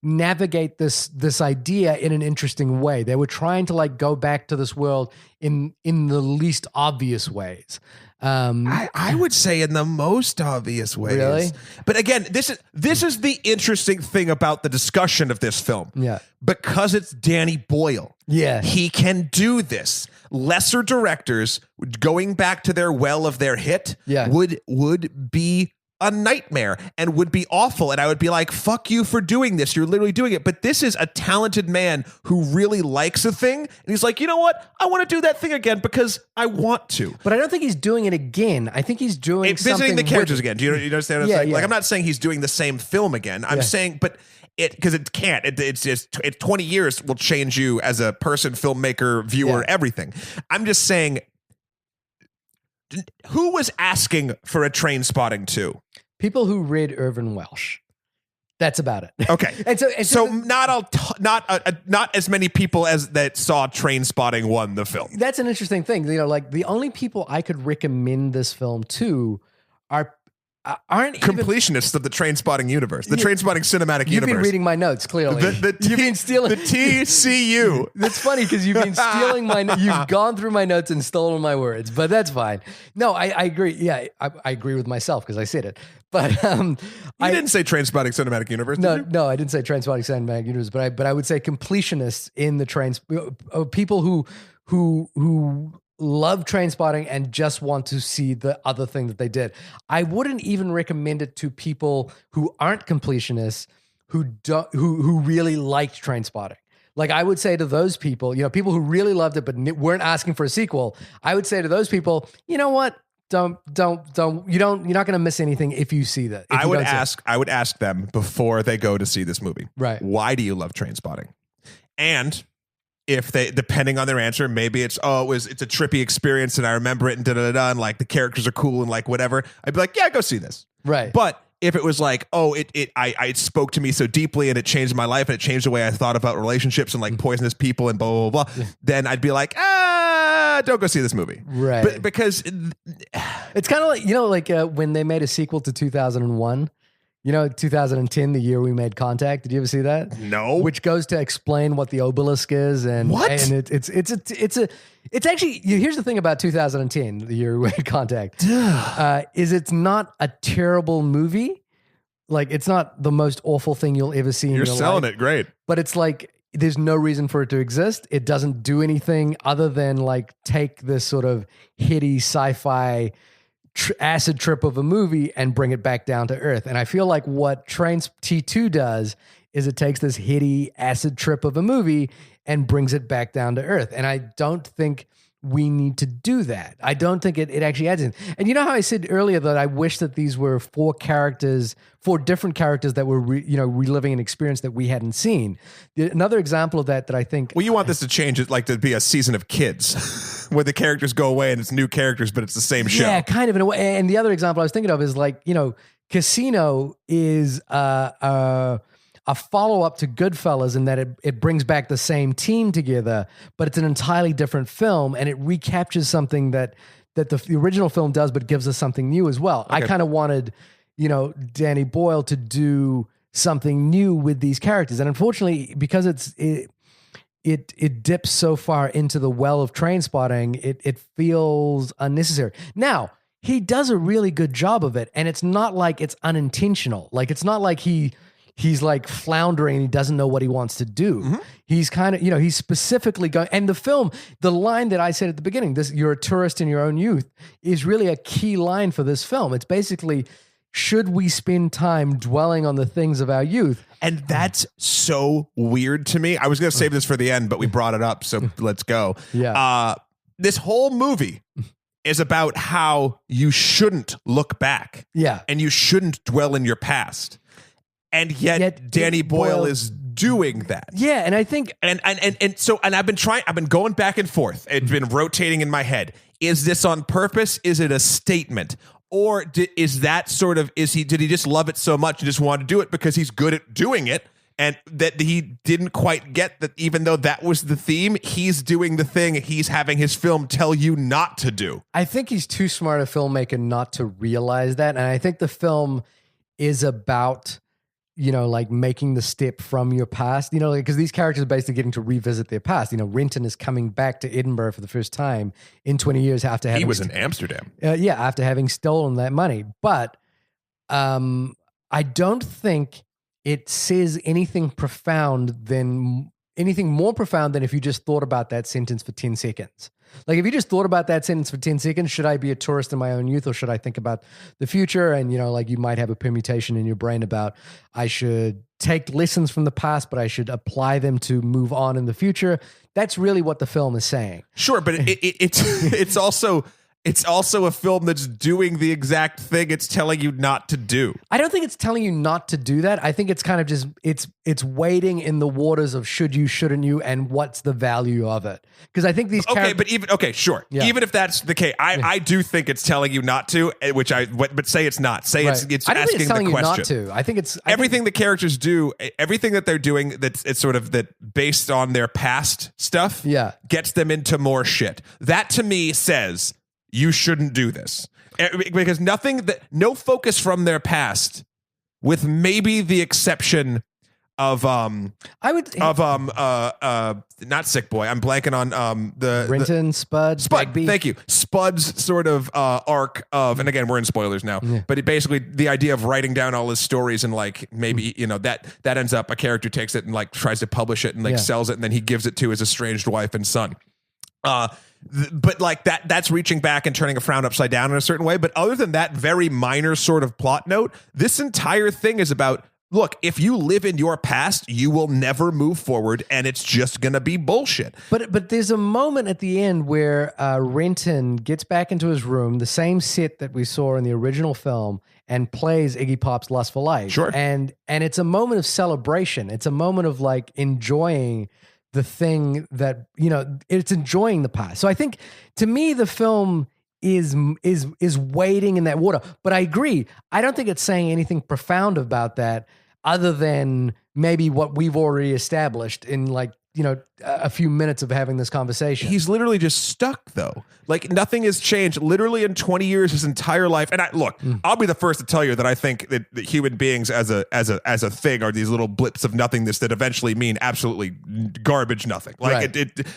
navigate this idea in an interesting way. They were trying to go back to this world in the least obvious ways. I would say in the most obvious ways. Really? But again, this is the interesting thing about the discussion of this film. Yeah. Because it's Danny Boyle. Yeah. He can do this. Lesser directors going back to their well of their hit would be a nightmare and would be awful. And I would be like, fuck you for doing this. You're literally doing it. But this is a talented man who really likes a thing. And he's like, you know what? I want to do that thing again because I want to. But I don't think he's doing it again. I think he's doing visiting the characters with, again. Do you understand what I'm saying? Yeah. Like, I'm not saying he's doing the same film again. I'm saying, but because it can't. It's just 20 years will change you as a person, filmmaker, viewer, everything. I'm just saying, who was asking for a Trainspotting 2? People who read Irvin Welsh. That's about it. Okay. and so not as many people as that saw Trainspotting 1, the film. That's an interesting thing. You know, like the only people I could recommend this film to aren't completionists of the Trainspotting universe, the Trainspotting cinematic universe. You've been reading my notes, clearly. You've been stealing the TCU. That's funny because you've been stealing you've gone through my notes and stolen my words, but that's fine. No, I agree. Yeah, I agree with myself because I said it. But you didn't say Trainspotting cinematic universe. No, I didn't say Trainspotting cinematic universe, but I would say completionists in the people who love Trainspotting and just want to see the other thing that they did. I wouldn't even recommend it to people who aren't completionists who really liked Trainspotting. Like I would say to those people, you know, people who really loved it but weren't asking for a sequel, I would say to those people, you know what? You're not going to miss anything if you see that. I would ask them before they go to see this movie. Right. Why do you love Trainspotting? And if they, depending on their answer, maybe it's it's a trippy experience and I remember it and and like the characters are cool and like whatever. I'd be like, yeah, go see this. Right. But if it was like, it spoke to me so deeply and it changed my life and it changed the way I thought about relationships and like poisonous people and blah, blah, blah, then I'd be like, don't go see this movie. Right. But because it's kind of like, you know, like when they made a sequel to 2001, you know, 2010, the year we made Contact. Did you ever see that? No. Which goes to explain what the obelisk is and what? And it's actually, here's the thing about 2010, the year we made Contact, is it's not a terrible movie. Like it's not the most awful thing you'll ever see in your life. You're selling it great. But it's like there's no reason for it to exist. It doesn't do anything other than like take this sort of hitty sci-fi acid trip of a movie and bring it back down to earth. And I feel like what Trains T2 does is it takes this hitty acid trip of a movie and brings it back down to earth. And I don't think we need to do that. I don't think it actually adds in. And you know how I said earlier that I wish that these were four different characters that were reliving an experience that we hadn't seen. Another example of that I think... Well, you want this to change it, like to be a season of Kids, where the characters go away and it's new characters, but it's the same show. Yeah, kind of in a way. And the other example I was thinking of is like, you know, Casino is a follow-up to Goodfellas in that it brings back the same team together, but it's an entirely different film and it recaptures something that the original film does, but gives us something new as well. Okay. I kind of wanted, you know, Danny Boyle to do something new with these characters. And unfortunately, because it dips so far into the well of Trainspotting, it feels unnecessary. Now, he does a really good job of it, and it's not like it's unintentional. Like, it's not like he's like floundering and he doesn't know what he wants to do. Mm-hmm. He's kind of, you know, he's specifically going, and the line that I said at the beginning, this, you're a tourist in your own youth, is really a key line for this film. It's basically, should we spend time dwelling on the things of our youth? And that's so weird to me. I was going to save this for the end, but we brought it up, so let's go. Yeah. This whole movie is about how you shouldn't look back. Yeah. And you shouldn't dwell in your past. And yet Danny Boyle is doing that. Yeah, and I think and I've been going back and forth. It's been rotating in my head. Is this on purpose? Is it a statement? Or did he just love it so much and just want to do it because he's good at doing it, and that he didn't quite get that even though that was the theme, he's doing the thing he's having his film tell you not to do. I think he's too smart a filmmaker not to realize that, and I think the film is about, you know, like making the step from your past, you know, because these characters are basically getting to revisit their past. You know, Renton is coming back to Edinburgh for the first time in 20 years after having... He was in Amsterdam. After having stolen that money. But I don't think it says anything more profound than if you just thought about that sentence for 10 seconds. Like, if you just thought about that sentence for 10 seconds, should I be a tourist in my own youth or should I think about the future? And, like you might have a permutation in your brain about I should take lessons from the past, but I should apply them to move on in the future. That's really what the film is saying. Sure, but it's also a film that's doing the exact thing it's telling you not to do. I don't think it's telling you not to do that. I think it's kind of just it's wading in the waters of should you, shouldn't you, and what's the value of it. Because I think these sure. Yeah. Even if that's the case, I do think it's telling you not to, but say it's not. Say right. it's I don't asking think it's telling the question. You not to. I think it's everything the characters do, everything that they're doing it's sort of that based on their past stuff. Yeah. Gets them into more shit. That to me says you shouldn't do this because no focus from their past, with maybe the exception of not Sick Boy. I'm blanking on the Renton, Spud. Bagby. Thank you. Spud's sort of arc of, and again we're in spoilers now, but basically the idea of writing down all his stories and like maybe that ends up a character takes it and like tries to publish it and like sells it and then he gives it to his estranged wife and son. But like that's reaching back and turning a frown upside down in a certain way. But other than that very minor sort of plot note, this entire thing is about, look, if you live in your past, you will never move forward and it's just going to be bullshit. But there's a moment at the end where Renton gets back into his room, the same set that we saw in the original film, and plays Iggy Pop's Lust for Life. Sure. And it's a moment of celebration. It's a moment of like enjoying the thing that, it's enjoying the past. So I think to me, the film is wading in that water, but I agree. I don't think it's saying anything profound about that other than maybe what we've already established in like, a few minutes of having this conversation. He's literally just stuck though. Like nothing has changed literally in 20 years, his entire life. And I'll be the first to tell you that I think that human beings as a thing are these little blips of nothingness that eventually mean absolutely garbage nothing. Like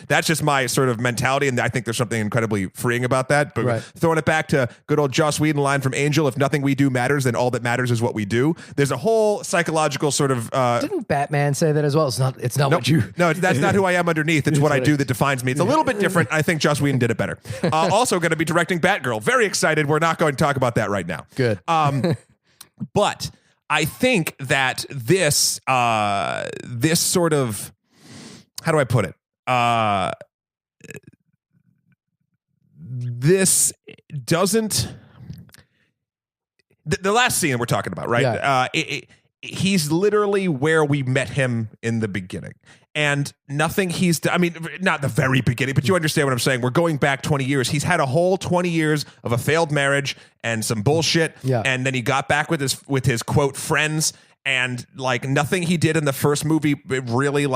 that's just my sort of mentality. And I think there's something incredibly freeing about that. But throwing it back to good old Joss Whedon line from Angel, if nothing we do matters, then all that matters is what we do. There's a whole psychological sort of, didn't Batman say that as well? It's not what you, no, that's not who I am underneath. It's what I do that defines me. It's a little bit different. I think Joss Whedon did it better. Also going to be directing Batgirl. Very excited. We're not going to talk about that right now. Good. But I think that this sort of, how do I put it? This doesn't, the last scene we're talking about, right? Yeah. He's literally where we met him in the beginning. And nothing he's done, I mean, not the very beginning, but you understand what I'm saying. We're going back 20 years. He's had a whole 20 years of a failed marriage and some bullshit. Yeah. And then he got back with his quote friends, and like nothing he did in the first movie really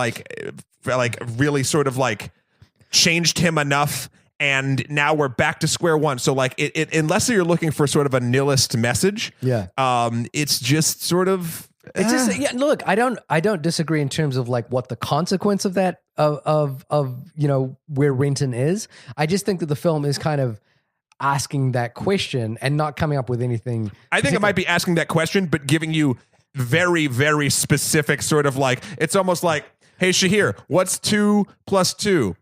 really sort of like changed him enough. And now we're back to square one. So like it unless you're looking for sort of a nihilist message, it's just sort of, it's just, look, I don't disagree in terms of like what the consequence of that of where Renton is. I just think that the film is kind of asking that question and not coming up with anything. I think it might be asking that question, but giving you very, very specific sort of like, it's almost like, hey Shahir, what's 2 + 2?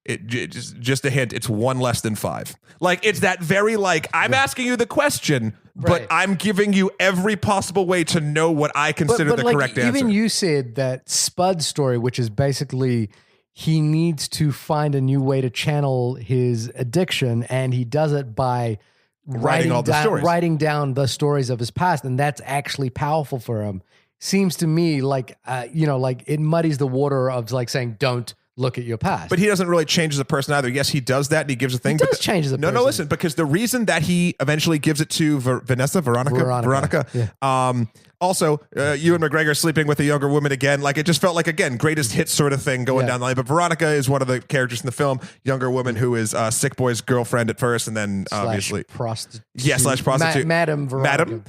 It just a hint. It's 1 less than 5. Like it's that very like I'm asking you the question, but I'm giving you every possible way to know what I consider the correct answer. Even you said that Spud story, which is basically he needs to find a new way to channel his addiction, and he does it by writing down the stories of his past, and that's actually powerful for him. Seems to me like like it muddies the water of like saying don't look at your past. But he doesn't really change as a person either. Yes, he does that and he gives a thing. He does change as a person. No, listen, because the reason that he eventually gives it to Veronica. Yeah. Also, Ewan McGregor sleeping with a younger woman again. Like it just felt like, again, greatest hits sort of thing going down the line. But Veronica is one of the characters in the film, younger woman who is Sick Boy's girlfriend at first, and then obviously prostitute. Yeah, /prostitute. Madam Veronica.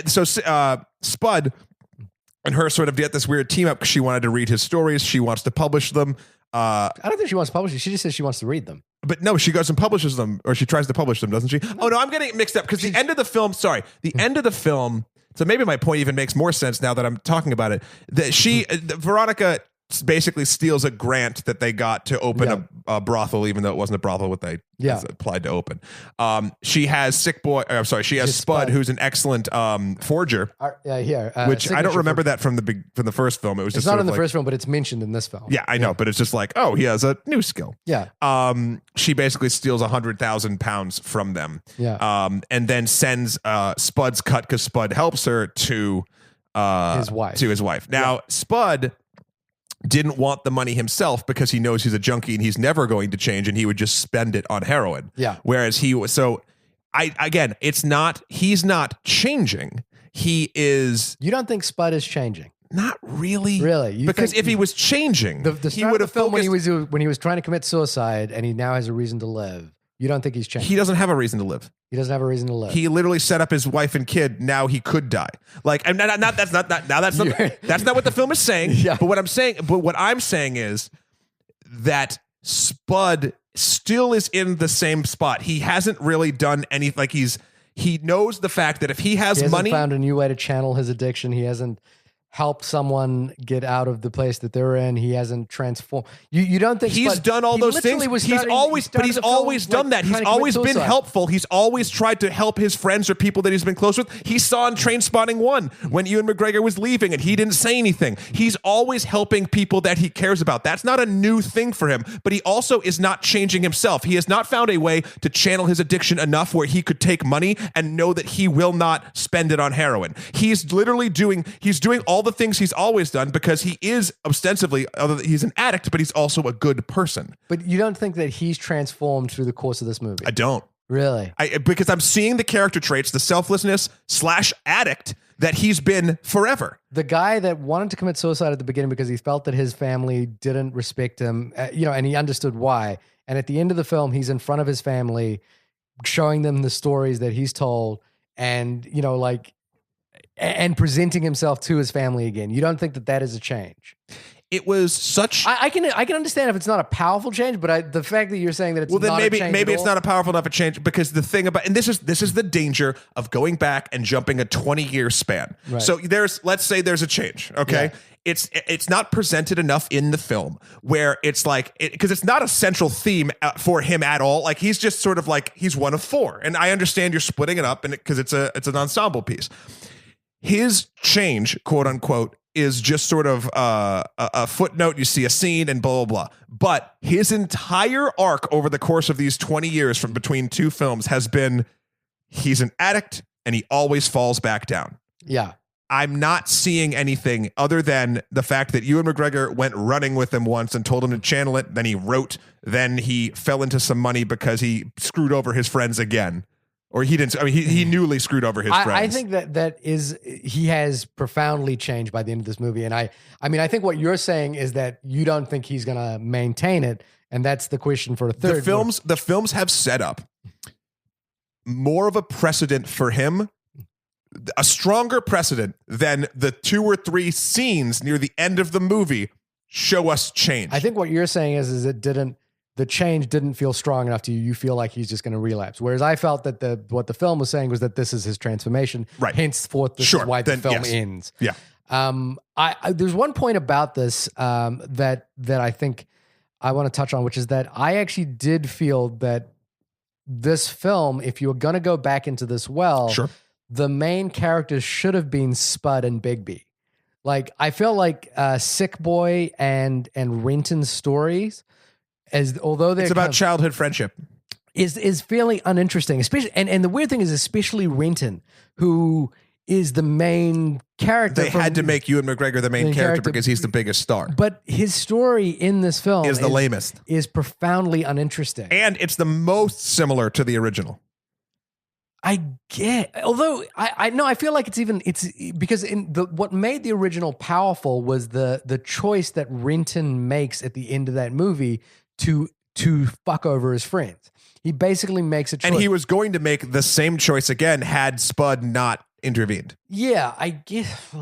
So Spud and her sort of get this weird team up because she wanted to read his stories. She wants to publish them. I don't think she wants to publish them. She just says she wants to read them. But no, she goes and publishes them, or she tries to publish them, doesn't she? Oh no, I'm getting it mixed up because the end of the film, so maybe my point even makes more sense now that I'm talking about it. That Veronica basically steals a grant that they got to open a brothel, even though it wasn't a brothel what they applied to open. She has Spud, who's an excellent forger. Which I don't remember that from the first film. It was it's just not in the first film, but it's mentioned in this film. Yeah, I know, but it's just like, oh, he has a new skill. Yeah. She basically steals 100,000 pounds from them. Yeah. And then sends Spud's cut because Spud helps her to his wife. Now, Spud didn't want the money himself because he knows he's a junkie and he's never going to change, and he would just spend it on heroin. Yeah. Whereas he's not changing. He is. You don't think Spud is changing? Not really. Really? Because if he was changing, he would have filmed when he was trying to commit suicide and he now has a reason to live. You don't think he's changing? He doesn't have a reason to live. He doesn't have a reason to live. He literally set up his wife and kid. Now he could die. Like, I'm not that's not what the film is saying. Yeah. But what I'm saying is that Spud still is in the same spot. He hasn't really done anything. Like he knows the fact that if he has money, found a new way to channel his addiction. He hasn't help someone get out of the place that they're in. He hasn't transformed. You don't think he's done all those things? He's always done that. He's always been helpful. He's always tried to help his friends or people that he's been close with. He saw in Trainspotting 1 when Ewan McGregor was leaving and he didn't say anything. He's always helping people that he cares about. That's not a new thing for him, but he also is not changing himself. He has not found a way to channel his addiction enough where he could take money and know that he will not spend it on heroin. He's doing all the things he's always done because he is ostensibly, he's an addict, but he's also a good person. But you don't think that he's transformed through the course of this movie? I don't. Really? Because I'm seeing the character traits, the selflessness / addict that he's been forever. The guy that wanted to commit suicide at the beginning because he felt that his family didn't respect him, and he understood why. And at the end of the film, he's in front of his family, showing them the stories that he's told, and and presenting himself to his family again. You don't think that is a change? It was such. I can understand if it's not a powerful change, but the fact that you're saying that it's not a change maybe it's not a powerful enough a change because the thing about, and this is the danger of going back and jumping a 20-year span. Right. So let's say there's a change. Okay. Yeah. It's not presented enough in the film where it's like, because it's not a central theme for him at all. Like he's just sort of like, he's one of four. And I understand you're splitting it up because it's an ensemble piece. His change, quote unquote, is just sort of a footnote. You see a scene and blah, blah, blah. But his entire arc over the course of these 20 years from between two films has been, he's an addict and he always falls back down. Yeah. I'm not seeing anything other than the fact that Ewan McGregor went running with him once and told him to channel it. Then he wrote. Then he fell into some money because he screwed over his friends again. Or he didn't. I mean, he newly screwed over his friends. I think that he has profoundly changed by the end of this movie. And I think what you're saying is that you don't think he's going to maintain it, and that's the question for a third. The films have set up more of a precedent for him, a stronger precedent than the 2 or 3 scenes near the end of the movie show us change. I think what you're saying is the change didn't feel strong enough to you. You feel like he's just going to relapse. Whereas I felt that what the film was saying was that this is his transformation. Right. Henceforth, this is why the film ends. Yeah. There's one point about this that I think I want to touch on, which is that I actually did feel that this film, if you were going to go back into this the main characters should have been Spud and Bigby. Like I feel like Sick Boy and Renton's stories, although it's about childhood friendship, is fairly uninteresting. Especially, and the weird thing is, especially Renton, who is the main character. They had to make Ewan McGregor the main character because he's the biggest star. But his story in this film is the lamest, is profoundly uninteresting, and it's the most similar to the original. I get, although I feel like it's because what made the original powerful was the choice that Renton makes at the end of that movie to fuck over his friends. He basically makes a choice. And he was going to make the same choice again had Spud not intervened. Yeah, I guess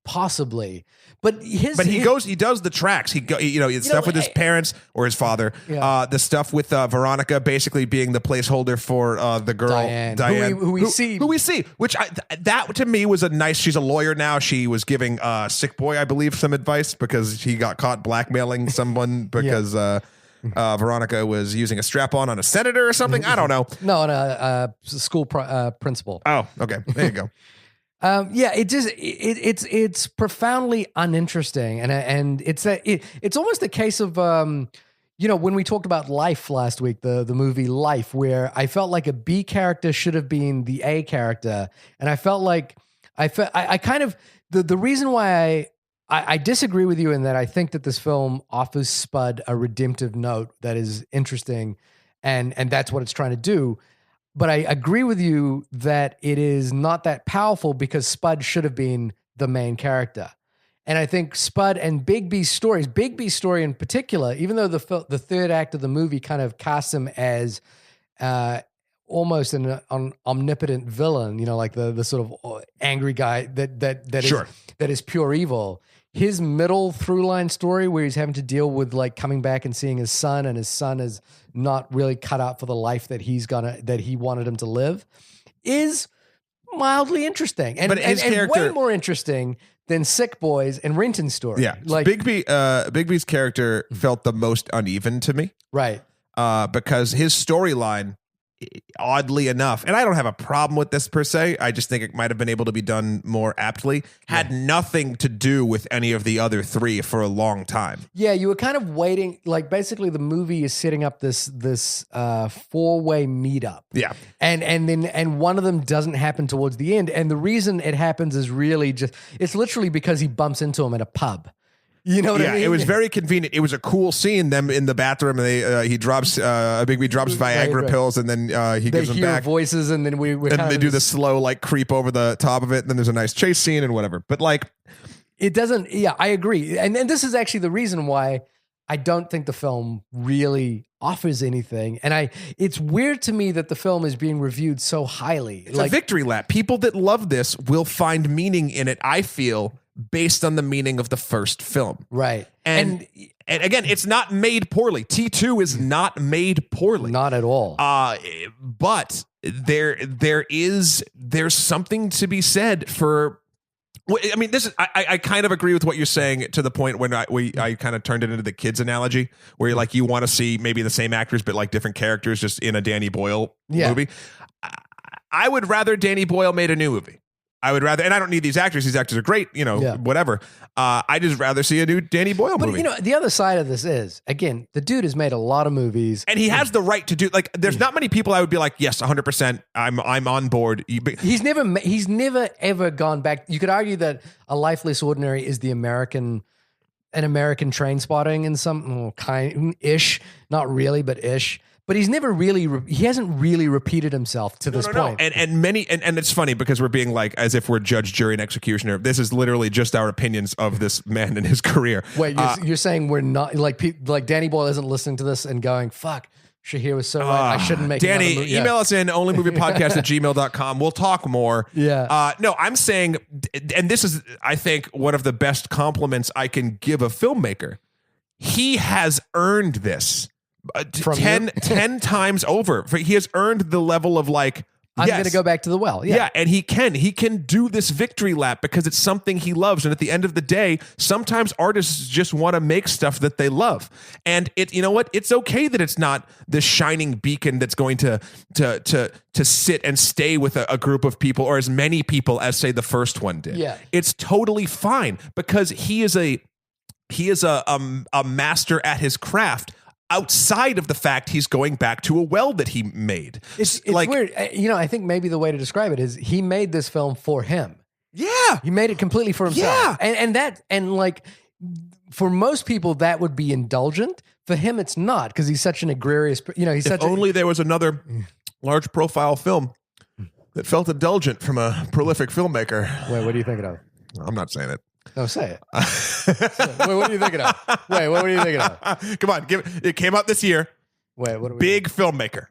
possibly. But he does the tracks. Stuff with his parents or his father. Yeah. The stuff with Veronica basically being the placeholder for the girl Diane, who we see, which that to me was a nice. She's a lawyer now. She was giving Sick Boy, I believe, some advice because he got caught blackmailing someone because Veronica was using a strap-on a senator or something. I don't know. No, a school principal. Oh, okay. There you go. It's profoundly uninteresting, and it's almost a case of when we talked about Life last week, the movie Life, where I felt like a B character should have been the A character, and I felt like I kind of the reason why I disagree with you in that I think that this film offers Spud a redemptive note that is interesting, and that's what it's trying to do. But I agree with you that it is not that powerful because Spud should have been the main character. And I think Spud and Bigby's story in particular, even though the third act of the movie kind of casts him as almost an omnipotent villain, like the sort of angry guy that is pure evil. His middle through line story where he's having to deal with like coming back and seeing his son, and his son is not really cut out for the life that he wanted him to live, is mildly interesting and way more interesting than Sick Boy's and Renton's story. Yeah, like Bigby's character felt the most uneven to me, right? Because his storyline, oddly enough, and I don't have a problem with this per se, I just think it might have been able to be done more aptly, had nothing to do with any of the other three for a long time. Yeah, you were kind of waiting, like basically the movie is setting up this four-way meetup. Yeah. And one of them doesn't happen towards the end, and the reason it happens is really it's literally because he bumps into him at a pub. You know what I mean? It was very convenient. It was a cool scene. Them in the bathroom, and Bigby drops Viagra pills, and then he gives them back voices, and then they do the slow like creep over the top of it. And then there's a nice chase scene and whatever. But like, it doesn't. Yeah, I agree. And this is actually the reason why I don't think the film really offers anything. And it's weird to me that the film is being reviewed so highly. It's like a victory lap. People that love this will find meaning in it, I feel, based on the meaning of the first film. Right. And again, it's not made poorly. T2 is not made poorly. Not at all. But there's something to be said for, I mean, I kind of agree with what you're saying to the point when I kind of turned it into the kids analogy where you want to see maybe the same actors, but like different characters just in a Danny Boyle movie. I would rather Danny Boyle made a new movie. I would rather, and I don't need these actors. These actors are great, whatever. I just rather see a new Danny Boyle movie. But the other side of this is, again, the dude has made a lot of movies, and he has the right to do. Like, there's not many people I would be like, yes, 100%. I'm on board. He's never ever gone back. You could argue that A Life Less Ordinary is an American Trainspotting in some kind ish, not really, but ish. But he hasn't really repeated himself to this point. And it's funny because we're being like, as if we're judge, jury, and executioner. This is literally just our opinions of this man and his career. Wait, you're saying we're not, like Danny Boyle isn't listening to this and going, fuck, Shahir was so right. I shouldn't make Danny, another movie. Email us in onlymoviepodcast@gmail.com. We'll talk more. Yeah. No, I'm saying, and this is, I think, one of the best compliments I can give a filmmaker. He has earned this. 10 times over. He has earned the level of like, I'm going to go back to the well. Yeah. And he can do this victory lap because it's something he loves. And at the end of the day, sometimes artists just want to make stuff that they love. And you know what? It's okay that it's not this shining beacon that's going to sit and stay with a group of people or as many people as say the first one did. Yeah. It's totally fine because he is a master at his craft. Outside of the fact he's going back to a well that he made. It's like weird. I think maybe the way to describe it is he made this film for him. Yeah. He made it completely for himself. Yeah. And like for most people that would be indulgent. For him it's not because he's such an egregious, there was another large profile film that felt indulgent from a prolific filmmaker. Wait, what are you thinking of? I'm not saying it. No, say it. Wait, what are you thinking of? Wait, what were you thinking of? Come on, it came out this year. Wait, what are we Big filmmaker.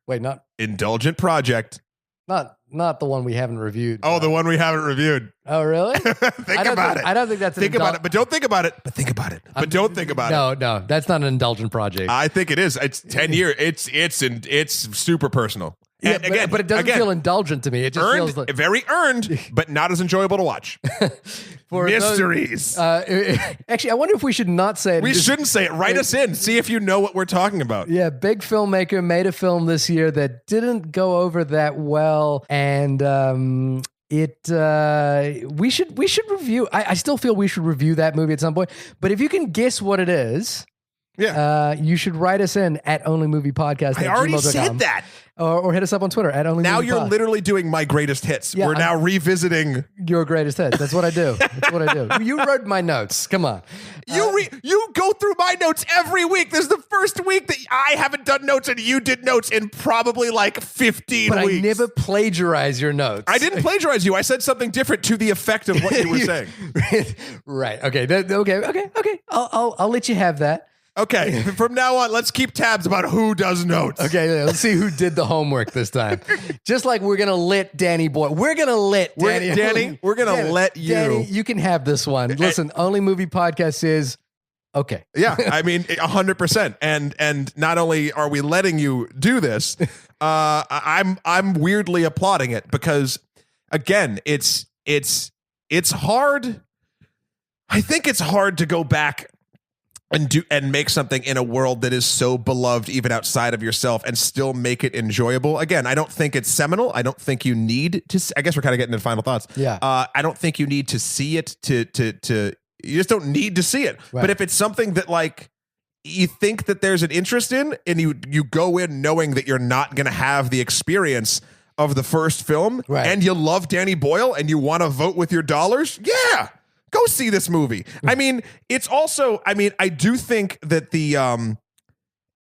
Wait, not Indulgent Project. Not not the one we haven't reviewed. Oh, the one we haven't reviewed. Oh, really? Think about it. I don't think that's think about it, but don't think about it. But think about it. But don't think about it. No, that's not an indulgent project. I think it is. It's 10 years. It's super personal. Yeah, And again, but it doesn't feel indulgent to me. It just feels like very earned, but not as enjoyable to watch. for Mysteries. Actually, I wonder if we should not say it. We shouldn't say it. Write us in. See if you know what we're talking about. Yeah, big filmmaker made a film this year that didn't go over that well, and we should review. I still feel we should review that movie at some point. But if you can guess what it is, you should write us in at onlymoviepodcast. I already said that. Or hit us up on Twitter at onlymoviepod. Now you're literally doing my greatest hits. Yeah, we're now revisiting your greatest hits. That's what I do. That's what I do. You wrote my notes. Come on. You go through my notes every week. This is the first week that I haven't done notes and you did notes in probably like 15 but weeks. I never plagiarize your notes. I didn't plagiarize you. I said something different to the effect of what you were saying. Right. Okay. Okay. I'll let you have that. Okay, from now on, let's keep tabs about who does notes. Okay, let's see who did the homework this time. Just like we're gonna let Danny Boyle. We're gonna let Danny. We're gonna let you. Danny, you can have this one. Listen, Only Movie Podcast is okay. Yeah, I mean 100%. And not only are we letting you do this, I'm weirdly applauding it because again, it's hard. I think it's hard to go back and make something in a world that is so beloved even outside of yourself and still make it enjoyable. Again, I don't think it's seminal. I don't think you need to. I guess we're kind of getting into final thoughts. Yeah. I don't think you need to see it to. You just don't need to see it. Right. But if it's something that like you think that there's an interest in, and you go in knowing that you're not going to have the experience of the first film, right, and you love Danny Boyle and you want to vote with your dollars, yeah. Go see this movie. I mean, it's also, I do think that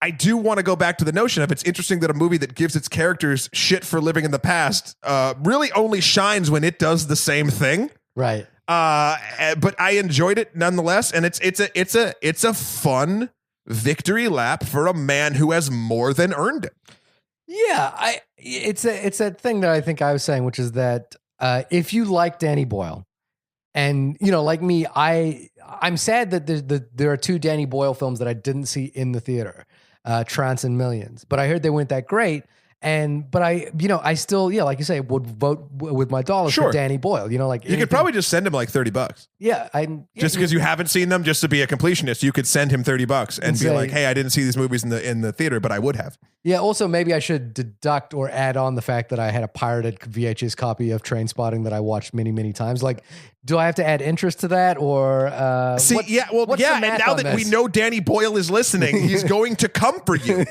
I do want to go back to the notion of it's interesting that a movie that gives its characters shit for living in the past really only shines when it does the same thing. Right. But I enjoyed it nonetheless. And it's a fun victory lap for a man who has more than earned it. Yeah. It's that thing that I think I was saying, which is that if you like Danny Boyle, and, you know, like me, I'm sad that there are two Danny Boyle films that I didn't see in the theater, Trance and Millions. But I heard they weren't that great. But I still, like you say, would vote with my dollars for Danny Boyle. You know, like you could probably just send him like $30. Yeah, just because you haven't seen them, just to be a completionist, you could send him $30 and be like, "Hey, I didn't see these movies in the theater, but I would have." Yeah. Also, maybe I should deduct or add on the fact that I had a pirated VHS copy of Trainspotting that I watched many, many times. Like, do I have to add interest to that, or and now that we know Danny Boyle is listening, he's going to come for you.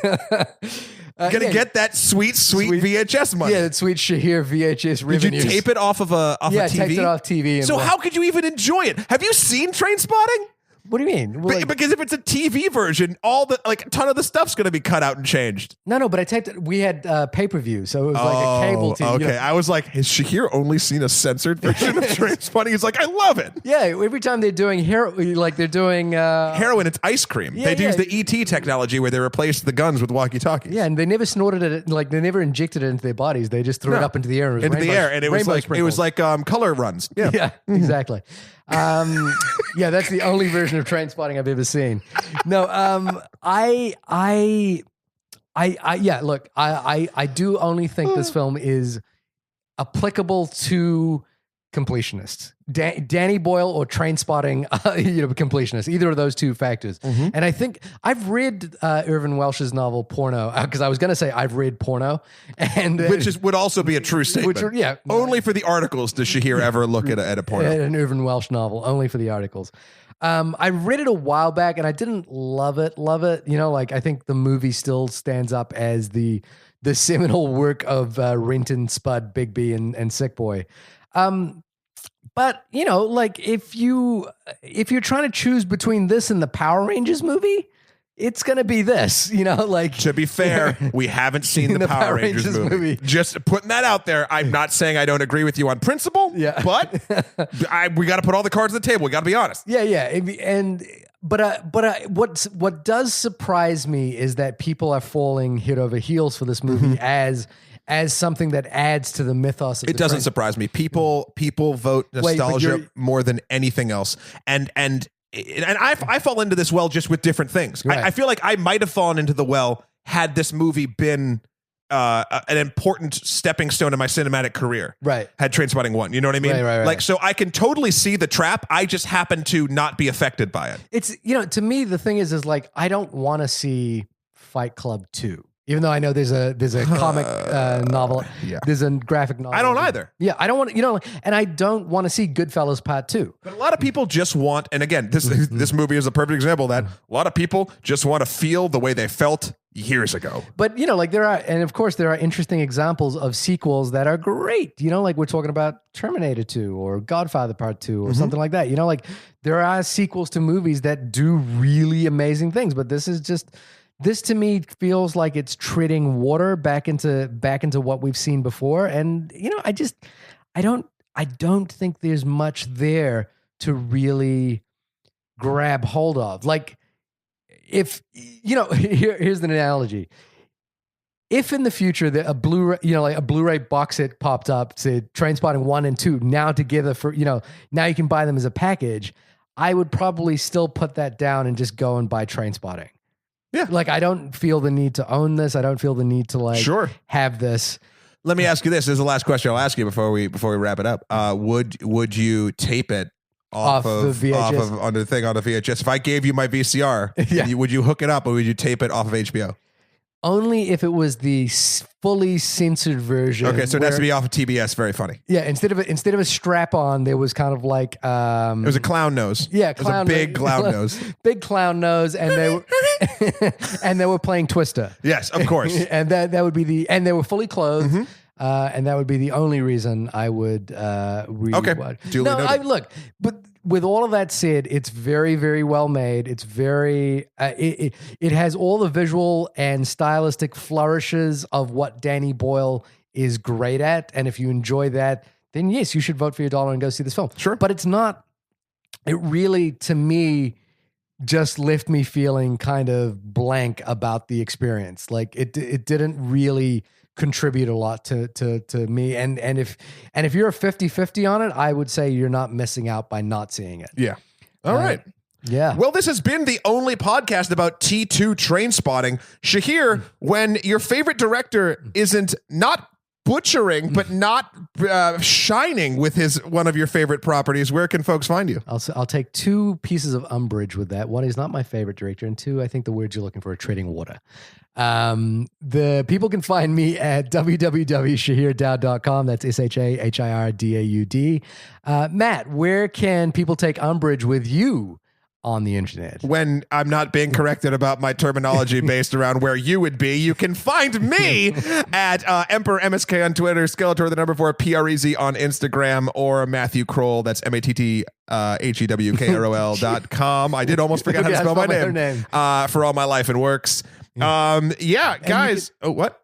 Gonna get that sweet VHS money. Yeah, that sweet Shahir VHS revenues. Did you tape it off of a TV? Yeah, I taped it off TV. So how could you even enjoy it? Have you seen Trainspotting? What do you mean? Well, because if it's a TV version, a ton of the stuff's going to be cut out and changed. No, but I taped it. We had pay-per-view, so it was like a cable TV. Okay, I was like, has Shahir only seen a censored version of Trainspotting? He's like, I love it. Yeah, every time they're doing heroin, it's ice cream. They use the ET technology where they replaced the guns with walkie-talkies. Yeah, and they never snorted it, like they never injected it into their bodies. They just threw it up into the air. And it was like color runs. Yeah, exactly. That's the only version of Trainspotting I've ever seen. No, I do only think this film is applicable to completionists. Danny Boyle or Trainspotting, completionists, either of those two factors. Mm-hmm. And I think I've read Irvin Welsh's novel Porno, because I was going to say I've read Porno, and which would also be a true statement. Only for the articles does Shahir ever look at a porno. An Irvin Welsh novel, only for the articles. I read it a while back and I didn't love it. I think the movie still stands up as the seminal work of Renton, Spud, Bigby, and Sick Boy. But if you're trying to choose between this and the Power Rangers movie, it's going to be this, To be fair, we haven't seen the Power Rangers movie. Just putting that out there. I'm not saying I don't agree with you on principle, but we got to put all the cards on the table. We got to be honest. Yeah. What does surprise me is that people are falling head over heels for this movie as as something that adds to the mythos of it doesn't surprise me. People vote nostalgia more than anything else. And I fall into this well just with different things. Right. I feel like I might have fallen into the well had this movie been an important stepping stone in my cinematic career. Right. Had Trainspotting 1. You know what I mean? Right. Like, so I can totally see the trap. I just happen to not be affected by it. It's, to me, the thing is like, I don't want to see Fight Club 2. Even though I know there's a comic novel, there's a graphic novel. I don't either. Yeah, I don't want and I don't want to see Goodfellas Part 2. But a lot of people just want, and again, this movie is a perfect example of that. A lot of people just want to feel the way they felt years ago. But there are, and of course there are interesting examples of sequels that are great. Like we're talking about Terminator 2 or Godfather Part 2 or something like that. Like there are sequels to movies that do really amazing things, but this to me feels like it's treading water back into what we've seen before. And, I don't think there's much there to really grab hold of. Like if, here's an analogy. If in the future a Blu-ray, like a Blu-ray box set popped up, said Trainspotting 1 and 2 now together for, now you can buy them as a package, I would probably still put that down and just go and buy Trainspotting. Yeah. Like, I don't feel the need to own this. I don't feel the need to have this. Let me ask you this. This is the last question I'll ask you before we wrap it up. Would you tape it off of the VHS? On the VHS? If I gave you my VCR, would you hook it up or would you tape it off of HBO? Only if it was the fully censored version. Okay, so it has to be off of TBS. Very funny. Yeah, instead of a strap on, there was kind of like it was a clown nose. Yeah, it was a big clown nose. Big clown nose, and they were playing Twister. Yes, of course. And that would be and they were fully clothed. And that would be the only reason I would Okay. Duly noted. Look, but with all of that said, it's very, very well made. It's very it has all the visual and stylistic flourishes of what Danny Boyle is great at. And if you enjoy that, then yes, you should vote for your dollar and go see this film. Sure. But it's not. It really, to me, just left me feeling kind of blank about the experience. Like it didn't really contribute a lot to me. And if you're a 50-50 on it, I would say you're not missing out by not seeing it. Yeah. All right. Yeah. Well, this has been the only podcast about T2 Trainspotting. Shahir, when your favorite director isn't not butchering, but not shining with one of your favorite properties, where can folks find you? I'll take two pieces of umbrage with that. One, he's not my favorite director, and two, I think the words you're looking for are treading water. The people can find me at www.shahirdaud.com. That's SHAHIRDAUD. Matt, where can people take umbrage with you on the internet? When I'm not being corrected about my terminology based around where you would be, you can find me at Emperor MSK on Twitter, Skeletor the number 4 PREZ on Instagram, or Matthew Kroll, that's MATTHEWKROL.com. I did almost forget how to spell my name. For all my life and works. Yeah, guys. What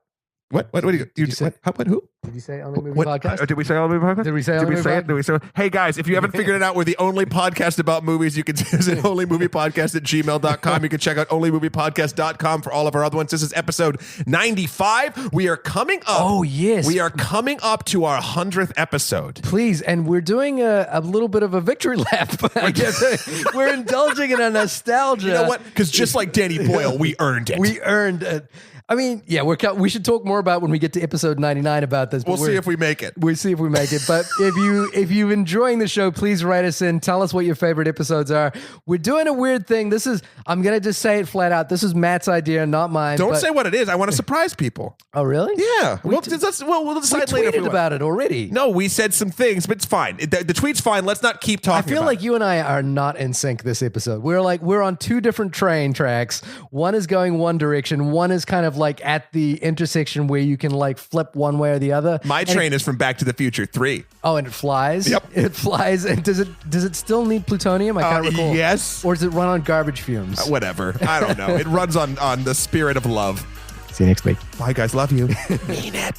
do you say? Who? Did you say Only Movie Podcast? Did we say Only Movie Podcast? Did we say Only Movie Podcast? Did we say? Hey guys, if you haven't figured it out, we're the only podcast about movies. You can visit onlymoviepodcast@gmail.com. You can check out onlymoviepodcast.com for all of our other ones. This is episode 95. We are coming up. Oh, yes. We are coming up to our 100th episode. Please, and we're doing a little bit of a victory lap. I guess we're indulging in a nostalgia. You know what? Because just like Danny Boyle, we earned it. We earned it. I mean, yeah, we should talk more about when we get to episode 99 about this. We'll see if we make it. We'll see if we make it. But if you're enjoying the show, please write us in. Tell us what your favorite episodes are. We're doing a weird thing. I'm going to just say it flat out. This is Matt's idea, not mine. Don't say what it is. I want to surprise people. Oh, really? Yeah. We'll decide later. We tweeted about it already. No, we said some things, but it's fine. The tweet's fine. Let's not keep talking about it. I feel like you and I are not in sync this episode. We're on two different train tracks. One is going one direction. One is kind of like at the intersection where you can like flip one way or the other. My train is from Back to the Future 3. Oh, and it flies? Yep. It flies. And does it still need plutonium? I can't recall. Yes. Or does it run on garbage fumes? Whatever. I don't know. It runs on the spirit of love. See you next week. Bye, guys. Love you. Mean it.